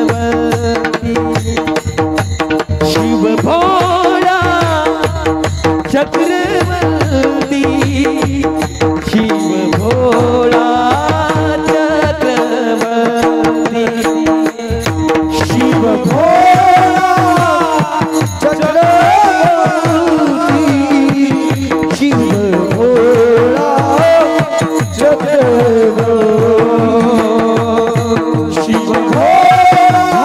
शिव भोळा चक्रवर्ती, शिव भोळा चक्रवर्ती, शिव भोळा चक्रवर्ती, शिव भोळा चक्रवर्ती, शिव भोळा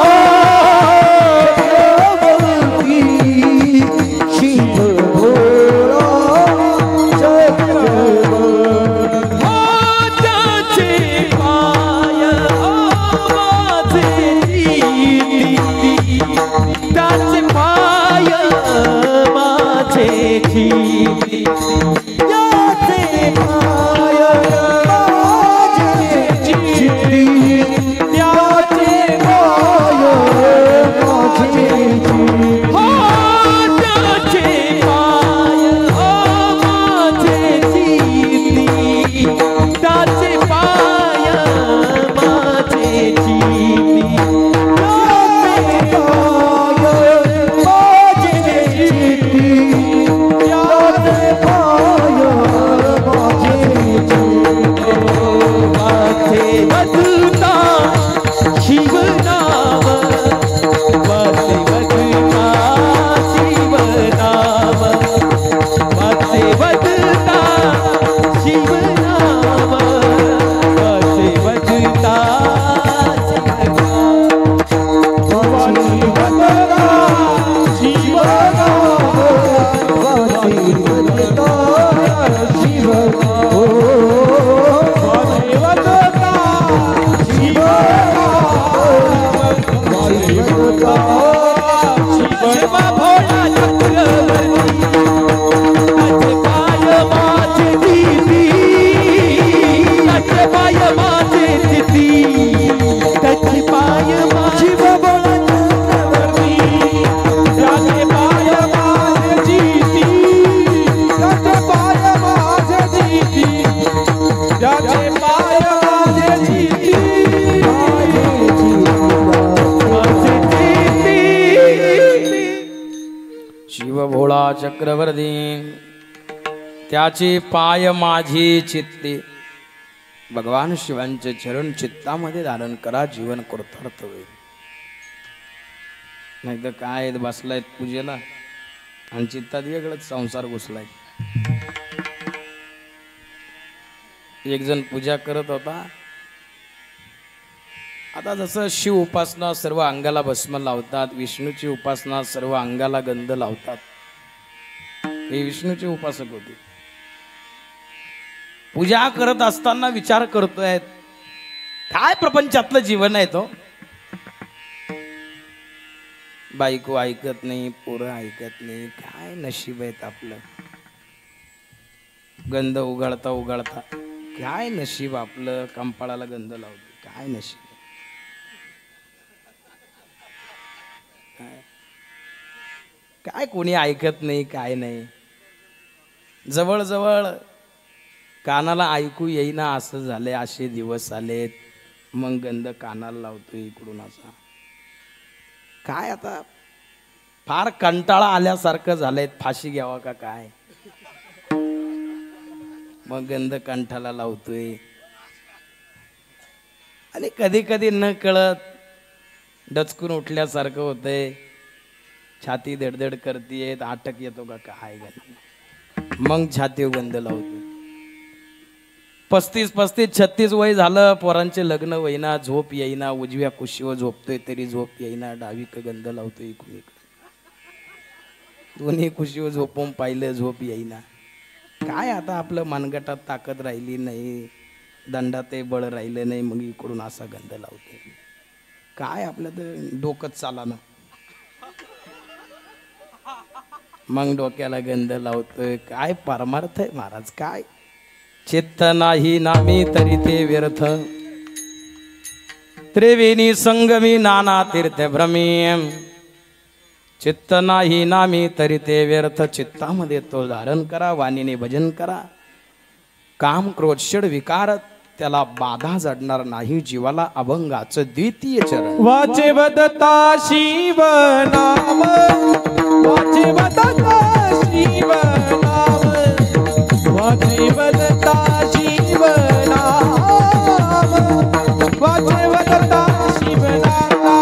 विठोबा शिव भोळा चक्रवर्ती त्याचे पाय माझे दिती त्याचे पाय माझे दिती त्याचे पाय शिव भोळा चक्रवर्ती त्याचे पाय माझे दिती त्याचे पाय माझे दिती त्याचे पाय माझे दिती शिव भोळा चक्रवर्ती त्याचे पाय माझी चित्ते. भगवान शिवांचे चरण चित्तामध्ये धारण करा, जीवन कृतार्थ होईल. नाही तर काय बसलाय पूजेला आणि चित्तात वेगळंच संसार घुसलाय. एक जण पूजा करत होता. आता जसं शिव उपासना सर्व अंगाला भस्म लावतात, विष्णूची उपासना सर्व अंगाला गंध लावतात. हे विष्णूचे उपासक होते. पूजा करत असताना विचार करतोय काय प्रपंचातलं जीवन आहे तो. बायको ऐकत नाही, पोरं ऐकत नाही, काय नशीब आहेत आपलं. गंध उघडता उघडता काय नशीब आपलं. कंपाळाला गंध लावतो, काय नशीब. काय कोणी ऐकत नाही, काय नाही. जवळ जवळ कानाला ऐकू येईना असं झाले. असे दिवस आलेत. मग गंध कानाला लावतो इकडून असा. काय आता फार कंटाळा आल्यासारखं झालंय. फाशी घ्यावा का काय. मग गंध कंठाला लावतोय. आणि कधी कधी न कळत डचकून उठल्यासारखं होतंय. छाती धडधड करतीये. अटक येतो का काय गंध. मग छातीवर गंध लावतो. 35-36 वय झालं. पोरांचे लग्न होईना, झोप येईना. उजव्या कुशीवर झोपतोय तरी झोप येईना. डावीक गंध लावतोय इकडे. दोन्ही कुशीवर झोपून पाहिलं, झोप येईना. काय आता आपलं मनगटात ताकद राहिली नाही, दंडात बळ राहिलं नाही. मग इकडून असा गंध लावतोय. काय आपलं तर डोकंच चालाना. मग डोक्याला गंध लावतोय. काय परमार्थ आहे महाराज. काय चित्त नाही नामी तरी ते व्यर्थ. त्रिवेणी संगमी नाना तीर्थ भ्रमी. चित्त नाही नामी तरी ते व्यर्थ. चित्तामध्ये तो धारण करा, वाणीने भजन करा. काम क्रोध षड विकार त्याला बाधा जडणार नाही. जीवाला अभंगाचं द्वितीय चरण. वाचे वदता शिव नाम वाचे वदता शिव नाम वाचे वदता शिव नाम वाचे वदता शिव नाम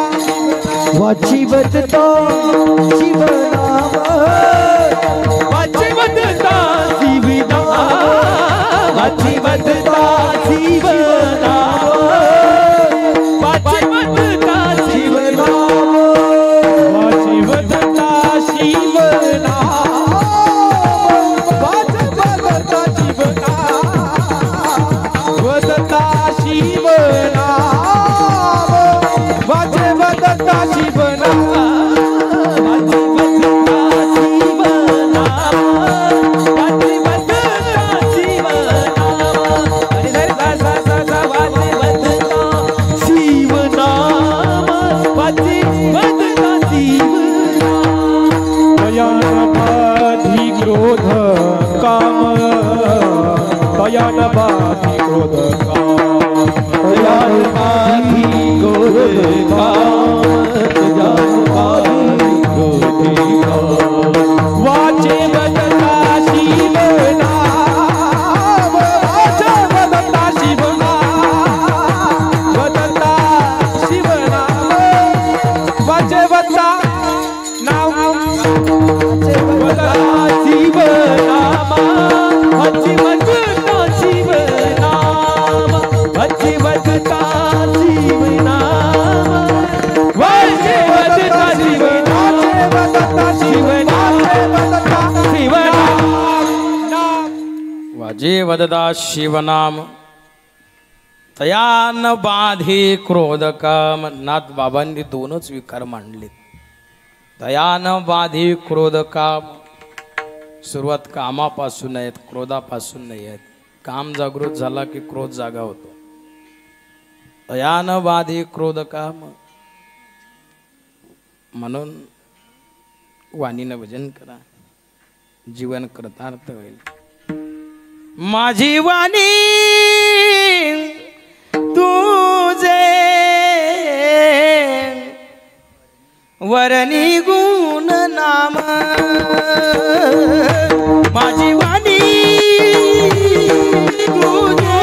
वाचे वदता शिव नाम वाचे वदता शिव नाम वाचे वदता शिव नाम वाचे वदता शिव नाम वाचे वदता शिव नाम वाचे वदता शिव नाम वदता शिव नाम वाचे वदता शिव नाम वाचे वदता शिव नाम वाचे वदता शिव नाम अरे सा सा सा सा वाचे वदता शिव नाम वाचे वदता शिव नाम दयानपाधी क्रोध काम दयानपाधी क्रोध काम दयानपाधी क्रोध काम दयानपाधी क्रोध काम वाचे वदता शिव नाम वाचे वदता शिव नाम वदता शिव नाम वाचे वदता नाम वाचे वदता शिव नाम वाचे वदता शिव नाम वाचे वदता शिव नाम वाचे वदता शिव नाम वदता शिव नाम वदता शिव नाम वाजे वददा शिवनाम. तयान बाधी क्रोध काम. नाथ बाबांनी दोनच विकार मांडले. तयान बाधी क्रोध काम. सुरुवात कामापासून आहेत, क्रोधापासून नाही आहेत. काम जागृत झाला की क्रोध जागा होतो. तयान बाधी क्रोध काम. म्हणून वाणीनं भजन करा, जीवन कृतार्थ होईल. माझी वाणी तुझे वरणी गुण नाम. माझी वाणी तुझे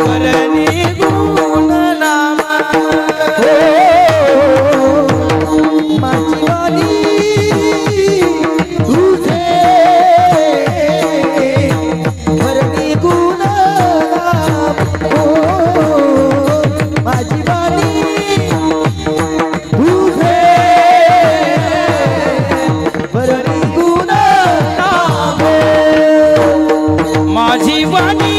वरणी गुण नाम. माझी वाणी तुझे वरणी गुण नाम. माझी वाणी तुझे वरणी गुण नाम. माझी वाणी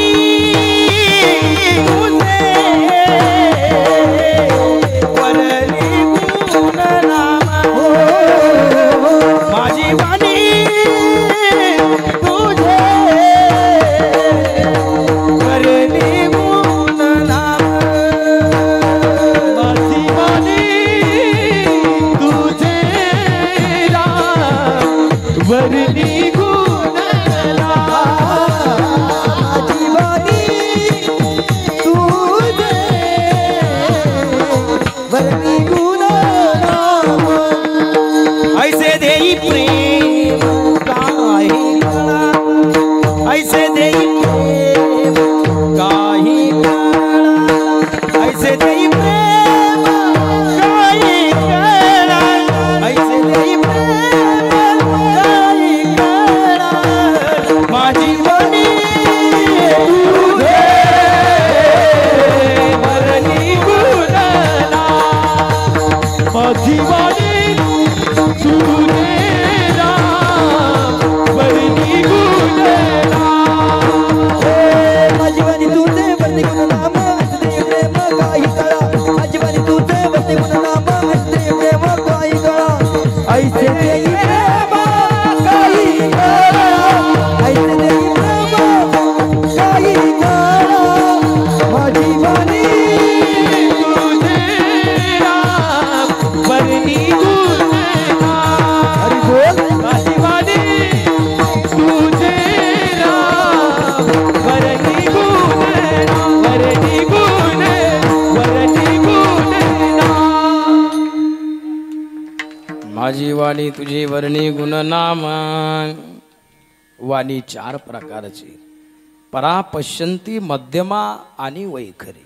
माझी वाणी तुझी वर्णी गुण नाम. वाणी चार प्रकारची. परा, पश्यंती, मध्यमा आणि वैखरी.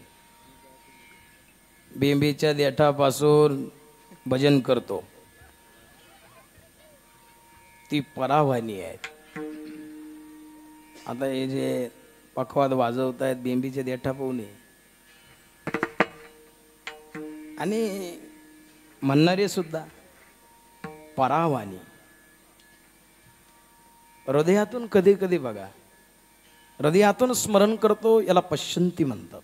बिंबीच्या देठापासून भजन करतो ती परावाणी आहे. आता हे जे पखवाद वाजवत आहेत बिंबीच्या देठा पाहुणे आणि म्हणणारे सुद्धा परावाणी. हृदयातून कधी कधी बघा, हृदयातून स्मरण करतो याला पश्यंती म्हणतात.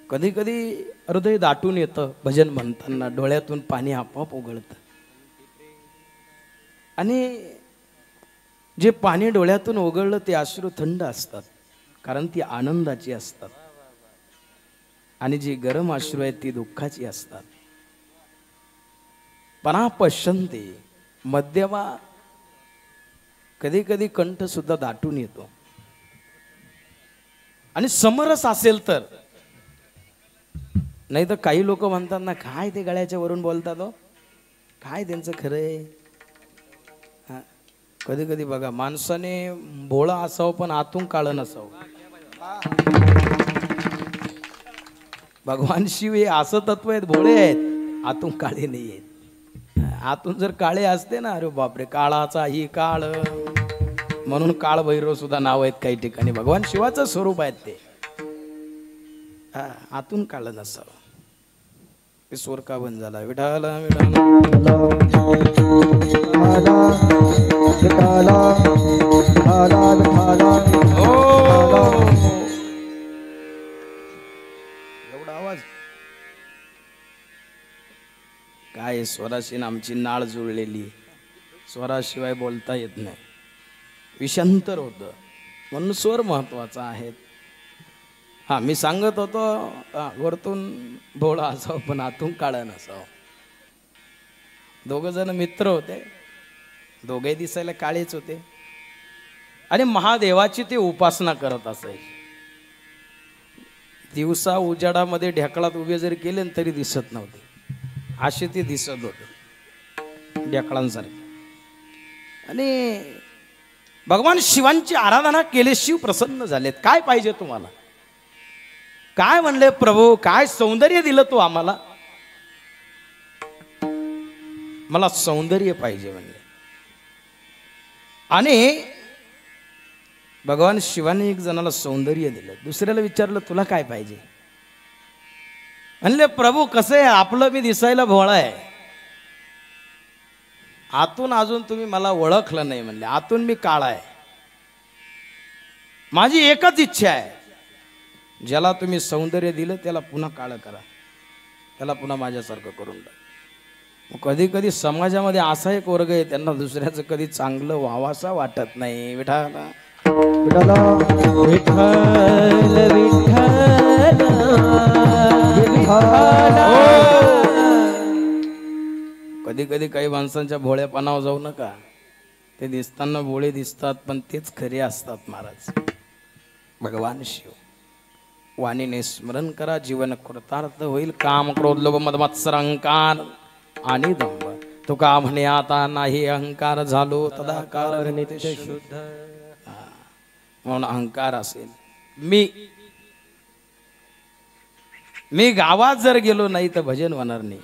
कधी कधी हृदय दाटून येतं भजन म्हणताना, डोळ्यातून पाणी आपोआप उघळतं. आणि जे पाणी डोळ्यातून उघळलं ते अश्रू थंड असतात, कारण ती आनंदाची असतात. आणि जी गरम अश्रू आहेत ती दुःखाची असतात. परा पश्यंती, मध्यमा, कधी कधी कंठ सुद्धा दाटून येतो. आणि समरस असेल तर, नाही तर काही लोक म्हणतात ना, काय ते गळ्याच्या वरून बोलतात हो, काय त्यांचं खरं आहे. कधी कधी बघा, माणसाने भोळा असावं पण आतून काळं नसावं. भगवान शिव हे असं तत्व आहेत, भोळे आहेत, आतून काळे नाही आहेत. आतून जर काळे असते ना, अरे बापरे, काळाचा ही काळ, म्हणून काळ भैरव सुद्धा नाव आहेत काही ठिकाणी. भगवान शिवाचं स्वरूप आहेत ते. आतून काळं नसावं. ते स्वर का बंद झाला. विठाला विठाला. आवाज काय स्वराशी आमची नाळ जुळलेली, स्वराशिवाय बोलता येत नाही, विषांतर होतं, म्हणून स्वर महत्वाचा आहे. हा मी सांगत होतो वरतून भोळा असावं पण आतून काळं नसावं. दोघ जण मित्र होते, दोघे दिसायला काळेच होते आणि महादेवाची ते उपासना करत असायचे. दिवसा उजाडामध्ये ढेकळात उभे जरी केले तरी दिसत नव्हते, असे ते दिसत होते ढेकळांसारखे. आणि भगवान शिवांची आराधना केले, शिव प्रसन्न झालेत. काय पाहिजे तुम्हाला? काय म्हणले प्रभू, काय सौंदर्य दिलं तू आम्हाला? मला सौंदर्य पाहिजे म्हणले. आणि भगवान शिवाने एक जणाला सौंदर्य दिलं, दुसऱ्याला विचारलं तुला काय पाहिजे? म्हणले प्रभू कसं आहे, आपलं मी दिसायला भोळा आहे, आतून अजून तुम्ही मला ओळखलं नाही म्हणले, आतून मी काळा आहे. माझी एकच इच्छा आहे, ज्याला तुम्ही सौंदर्य दिलं त्याला पुन्हा काळं करा, त्याला पुन्हा माझ्यासारखं करून टाक. कधी कधी समाजामध्ये असा एक वर्ग आहे त्यांना दुसऱ्याचं कधी चांगलं व्हावासा वाटत नाही. विठाला विठ्ठल विठ्ठल विठ्ठल. कधी कधी काही माणसांच्या भोळेपणावर जाऊ नका, ते दिसताना भोळे दिसतात पण तेच खरे असतात महाराज. भगवान शिव वाणीने स्मरण करा, जीवन कृतार्थ होईल. काम क्रोध लोभ मद मत्सर अहंकार आणि दंभ, तुका म्हणे आता नाही अहंकार झालो तदाकार नित्य शुद्ध. म्हणून अहंकार असेल, मी गावात जर गेलो नाही तर भजन होणार नाही.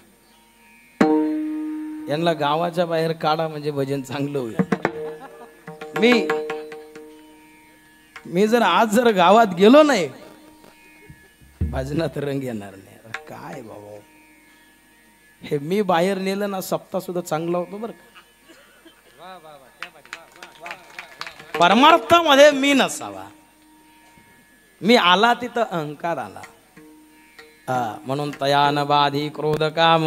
यांना गावाच्या बाहेर काढा म्हणजे भजन चांगलं होईल. मी जर आज जर गावात गेलो नाही भजनात रंग येणार नाही. काय बाबा हे मी बाहेर नेलं ना, सप्ताह सुद्धा चांगला होतो बरं का. परमार्थामध्ये मी नसावा, मी आला तिथं अहंकार आला. म्हणून तयान बाधी क्रोध काम.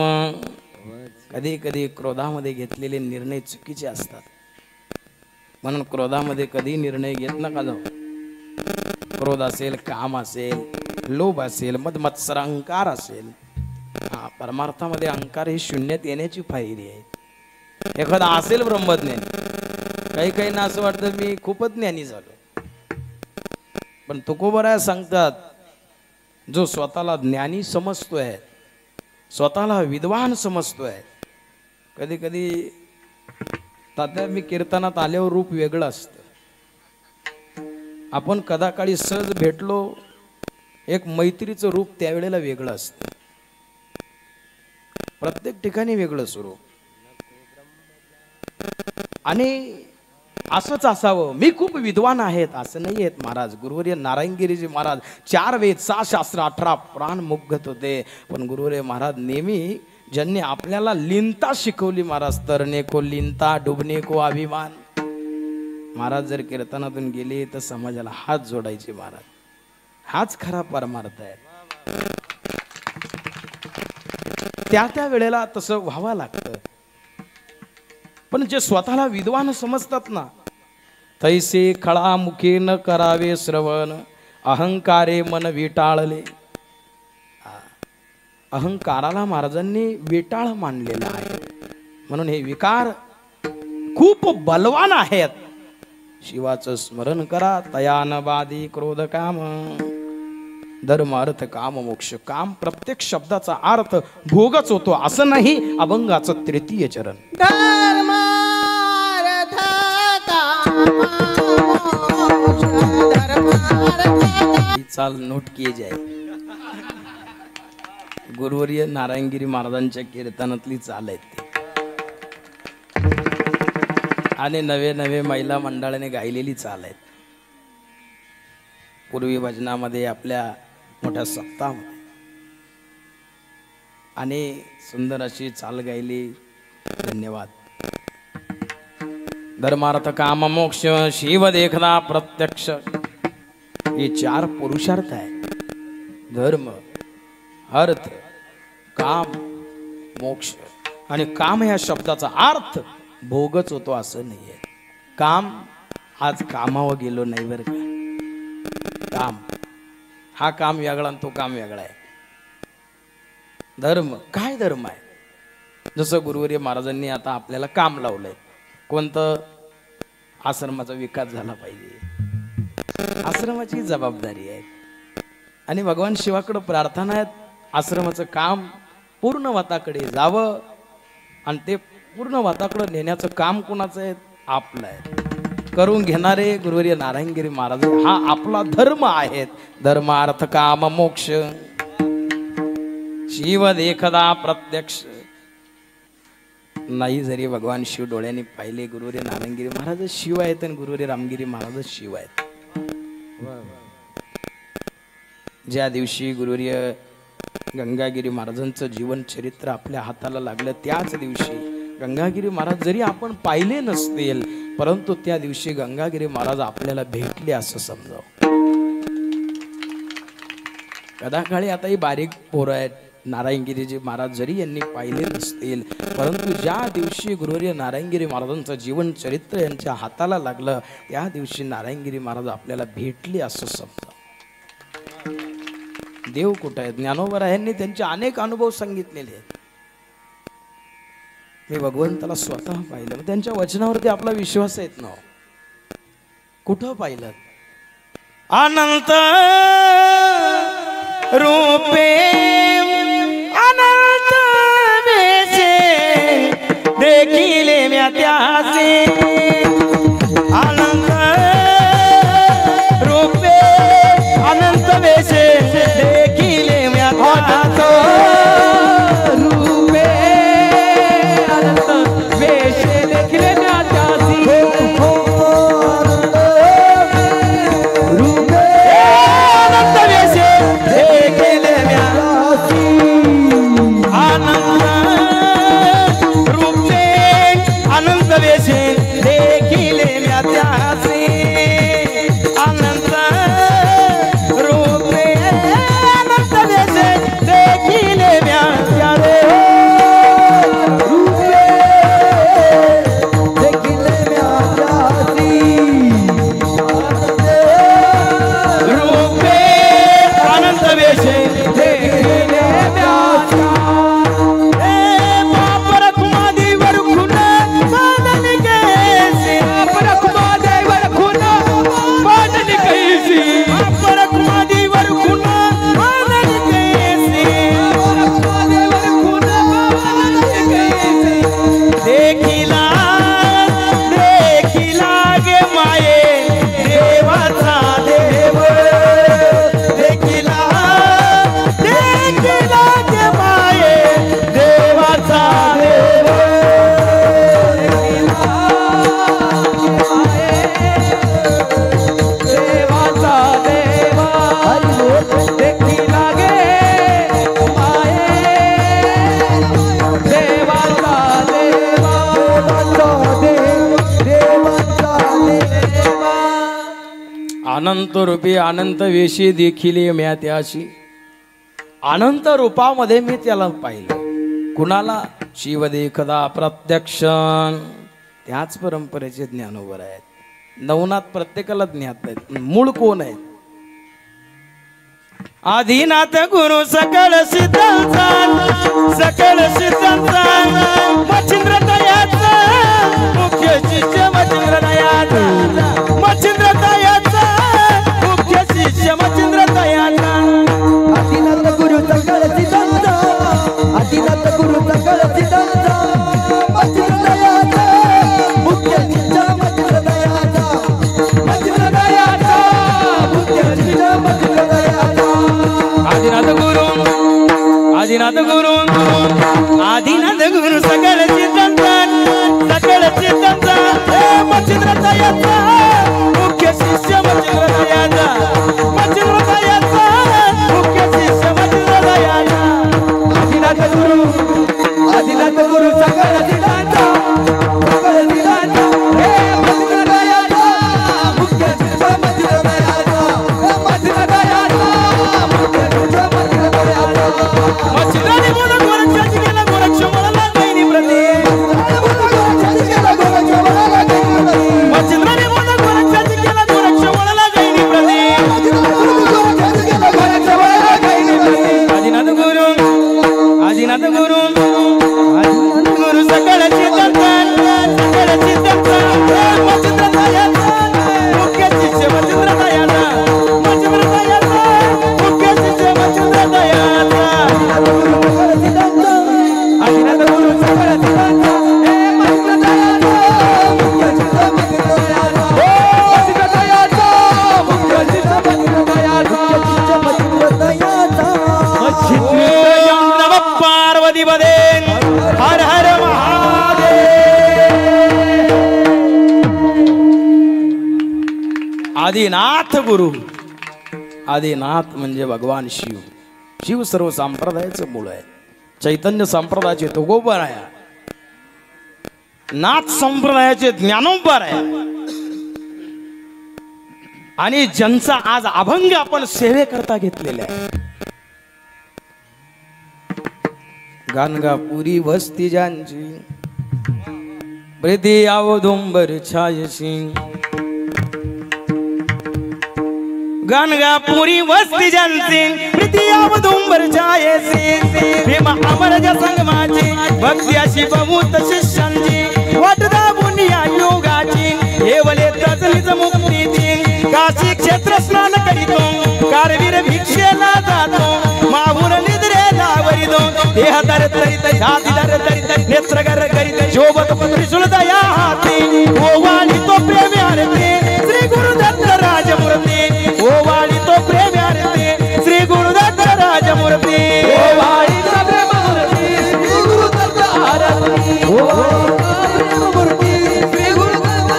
कधी कधी क्रोधामध्ये घेतलेले निर्णय चुकीचे असतात, म्हणून क्रोधामध्ये कधी निर्णय घेत नका जाऊ. क्रोध असेल, काम असेल, लोभ असेल, मद मत्सर अहंकार असेल, परमार्थामध्ये अहंकार ही शून्यात येण्याची पायरी आहे. एखादा असेल ब्रह्मज्ञानी, काही काहींना असं वाटतं मी खूपच ज्ञानी झालो, पण तुकोबराया सांगतात जो स्वतःला ज्ञानी समजतोय, स्वतःला विद्वान समजतोय, कधी कधी तात्या मी कीर्तनात आल्यावर रूप वेगळं असतं. आपण कदाकाळी सहज भेटलो, एक मैत्रीचं रूप त्यावेळेला वेगळं असतं, प्रत्येक ठिकाणी वेगळं स्वरूप. आणि असंच असावं, मी खूप विद्वान आहेत असं नाही आहेत महाराज. गुरुवर्य नारायणगिरीजी महाराज 4 वेद 6 शास्त्र 18 पुराण मुग्गत होते, पण गुरुवर्य महाराज नेहमी ज्यांनी आपल्याला लीनता शिकवली महाराज, तरणे को लीनता डुबणे को अभिमान. महाराज जर कीर्तनातून गेले तर समाजाला हात जोडायचे महाराज, हाच खरा परमार्थ आहे. त्या वेळेला तसं व्हावं लागतं. पण जे स्वतःला विद्वान समजतात ना, तैसे खळा मुखे न करावे श्रवण, अहंकारे मन विटाळले. अहंकाराला महाराजांनी विटाळ मानलेला आहे, म्हणून हे विकार खूप बलवान आहेत. शिवाचं स्मरण करा. तयान बाधी क्रोध काम, धर्म अर्थ काम मोक्ष. काम प्रत्येक शब्दाचा अर्थ भोगच होतो असं नाही, अभंगाचं 3य चरण. धर्म अर्थ काम मोक्ष, धर्म अर्थ. ही चाल नोट की जाय. गुरुवर्य नारायणगिरी महाराजांच्या कीर्तनातली चाल आहे ती, आणि नवे नवे महिला मंडळाने गायलेली चाल आहेत. पूर्वी भजनामध्ये आपल्या मोठ्या सप्ताहामध्ये आणि सुंदर अशी चाल गायली. धन्यवाद. धर्मार्थ काम मोक्ष शिव देखना प्रत्यक्ष, हे 4 पुरुषार्थ आहे. धर्म अर्थ काम मोक्ष. आणि काम या शब्दाचा अर्थ भोगच होतो असं नाहीये. काम आज कामावर गेलो नाही बरं का. काम हा काम वेगळा आणि तो काम वेगळा आहे. धर्म काय धर्म आहे. जसं गुरुवर्य महाराजांनी आता आपल्याला काम लावलंय कोणतं. आश्रमाचा विकास झाला पाहिजे. आश्रमाची जबाबदारी आहे. आणि भगवान शिवाकडे प्रार्थना आहेत आश्रमाचं काम पूर्ण वाताकडे जावं. आणि ते पूर्ण वाताकडे नेण्याचं काम कोणाचं आहे. आपलं आहे. करून घेणारे गुरुवर्य नारायणगिरी महाराज हा आपला धर्म आहे. धर्म अर्थ काम मोक्ष. शिव देखदा प्रत्यक्ष नाही जरी भगवान शिव डोळ्यांनी पाहिले. गुरुवर्य नारायणगिरी महाराज शिव आहेत आणि गुरुवर्य रामगिरी महाराज शिव आहेत. ज्या दिवशी गुरुवर्य गंगागिरी महाराजांचं जीवन चरित्र आपल्या हाताला लागलं त्याच दिवशी गंगागिरी महाराज जरी आपण पाहिले नसतील परंतु त्या दिवशी गंगागिरी महाराज आपल्याला भेटले असं समजावं. कदाकाळी आता ही बारीक पोरं आहेत. नारायणगिरीजी महाराज जरी यांनी पाहिले नसतील परंतु ज्या दिवशी गुरुवर्य नारायणगिरी महाराजांचं जीवन चरित्र यांच्या हाताला लागलं त्या दिवशी नारायणगिरी महाराज आपल्याला भेटले असं समजा. देव कुठं आहेत. ज्ञानोबा यांनी त्यांचे अनेक अनुभव सांगितलेले आहेत. मी भगवंताला स्वतः पाहिलं. त्यांच्या वचनावरती आपला विश्वास येत ना. कुठं पाहिलं. अनंत रूपे अनंत वेशे देखिले म्या त्यासे. अनंत रूपे अनंत वेशे देखिले म्या त्यासे. रूपे अनंत वेशे देखिले म्या त्यासे. रूपे अनंत वेशे देखिले म्या अनंत रूपे अनंत वेशे देखिले म्या त्यासे. अनंत रूपे अनंत वेशे देखिले म्या त्यासे. रूपे देखिले म्या त्यासे. रूपे अनंत वेशे देखिले म्या त्यासे. बापर कुमादीवर खुन बांधन कैसे. बापर कुमादीवर खुन बांधन कैसे. बापर कुमादीवर खुन बांधन कैसे. बापर कुमादीवर खुन बांधन कैसे. देखिला देखिला गे माये देवाचा देव. देखिला देखिला गे माये देवाचा देव. देवाचा देवा. देखिला गे माये देवाचा देवा. देवाचा देवा. अनंत रूपी अनंत वेशी देखिले म्या त्याशी. अनंत रूपामध्ये मी त्याला पाहिलं. कुणाला. शिव देखदा प्रत्यक्ष. त्याच परंपरेचे ज्ञानोबर आहेत. नवनाथ प्रत्येकाला ज्ञात आहेत. मूळ कोण आहेत. आदिनाथ गुरु सकळ सिद्धांचा सकळ सिद्धांचा मच्छिंद्र दयाचा मुख्य शिष्य मच्छिंद्र दयाचा. मच्छिंद्र दयाचा मुख्य शिष्य मच्छिंद्र दयाचा. आदिनाथ गुरु सकळ सिद्धांचा. आदिनाथ गुरु सकळ सिद्धांचा मच्छिंद्र दयाचा मुख्य शिष्य मच्छिंद्र दयाचा. मच्छिंद्र दयाचा मुख्य शिष्य मच्छिंद्र दयाचा. आदिनाथ गुरु आदिनाथ गुरु आदिनाथ गुरु सकळ सिद्धांचा सकळ सिद्धांचा मच्छिंद्र दयाचा मुख्य शिष्य मच्छिंद्र दयाचा. मच्छिंद्र दयाचा मुख्य शिष्य मच्छिंद्र दयाचा. आदिनाथ गुरु सकळ सिद्धांचा सकळ सिद्धांचा मच्छिंद्र दयाचा मुख्य शिष्य मच्छिंद्र दयाचा. मच्छिंद्र दयाचा मुख्य शिष्य मच्छिंद्र दयाचा. आदिनाथ गुरु गुरु सकळ चिंतन सकळ चिंतन मच्छिंद्रतायाचा मुख्य शिष्य मच्छिंद्रतायाचा मुख्य शिष्य मच्छिंद्रतायाचा आदिनाथ गुरु सकळ चिंतन पार्वती बदे हर हर महादेव। आदिनाथ गुरु आदिनाथ म्हणजे भगवान शिव। शिव सर्व संप्रदायाचं मूळ आहे। चैतन्य संप्रदायाचे तुकोबर आहे, नाथ संप्रदायाचे ज्ञानोबर आहे आणि ज्यांचा आज अभंग आपण सेवेकरता घेतलेला आहे। गाणगापुरी वस्ती ज्यांची प्रीती अवधुंबर छायसी गाणगापुरी वस्ती ज्यांची प्रीती अवधुंबर छायसी प्रेम अमरज संगमाची भक्ती अशी बहुत शिष्यांची वाट दाबून या योगाची हेवले तजलीच मुक्तीची काशी क्षेत्र स्नान करीतो कारवीर भिक्षेला जातो माहूर निद्रेला वरितो देह दर तरी छाती दर तरी नेत्र गर करीत शोभत त्रिशूल दया हाती ओवाळी तो प्रेम आरती श्री गुरुदत्त राजमूर्ती ओवाळी तो प्रेम आरती श्री गुरुदत्त राजमूर्ती ओवाळी तो प्रेम मूर्ती श्री गुरुदत्त आरती श्री गुरुदत्त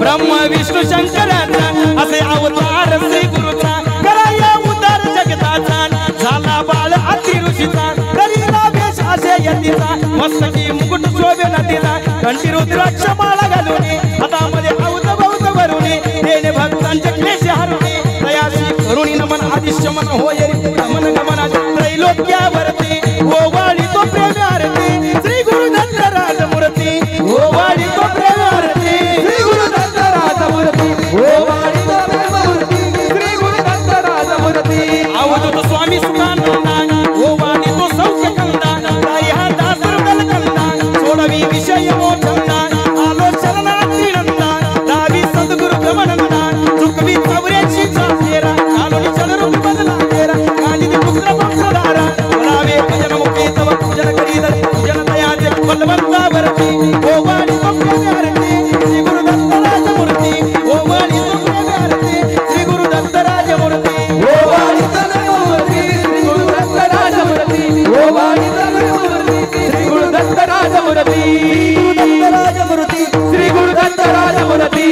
ब्रह्म विष्णू शंकराचा असे अवतार श्री गुरुचा कराया उतार जगताचा झाला बाळ अति ऋषीचा करीला वेश असे यतीचा मस्तकी मुकुट शोभे नदीचा कंठी रुद्राक्ष माळा घालून हातामध्ये औत बहुत भरूनी देणे भक्तांचे क्लेश हरुनी तयाशी करुणी नमन आदिश्यमन होय गमन गमनाच्या त्रैलोक्यावरती ओवाळी तो प्रेम आरती श्री गुरुदत्त राजमूर्ती ओवाळी तो प्रेम आरती श्री गुरुदत्त राजमूर्ती ओवाळी तो प्रेम मूर्ती श्री गुरुदत्त राजमूर्ती अवधूत स्वामी सुखानंदा ओवाळी तो सौख्य कंदा ह्या दासरुदल कंदा सोडवी विषय मोठंदा आलो शरणार्थी नंदा दावी सद्गुरु ब्रह्मानंदा चुकवी चौऱ्याची चाफेरा कालोनी चलरूप बदला तेरा कालिदी पुत्र वंशधारा रावे भजन मुखे तव पूजन करीत पूजन तयाचे बलवंतावरती ओवाळी तो प्रेम आरती श्री गुरुदत्त राजमूर्ती ओवाळी तो प्रेम आरती श्री गुरुदत्त राजमूर्ती ओवाळी तो राजमूर्ती श्री गुरुदत्त राजमूर्ती ओवाळी तो राजमूर्ती श्री गुरुदत्त राजमूर्ती गुरुदत्त राजमूर्ती श्री गुरुदत्त राजमूर्ती।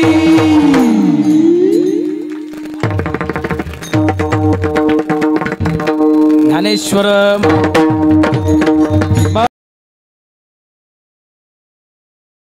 ज्ञानेश्वर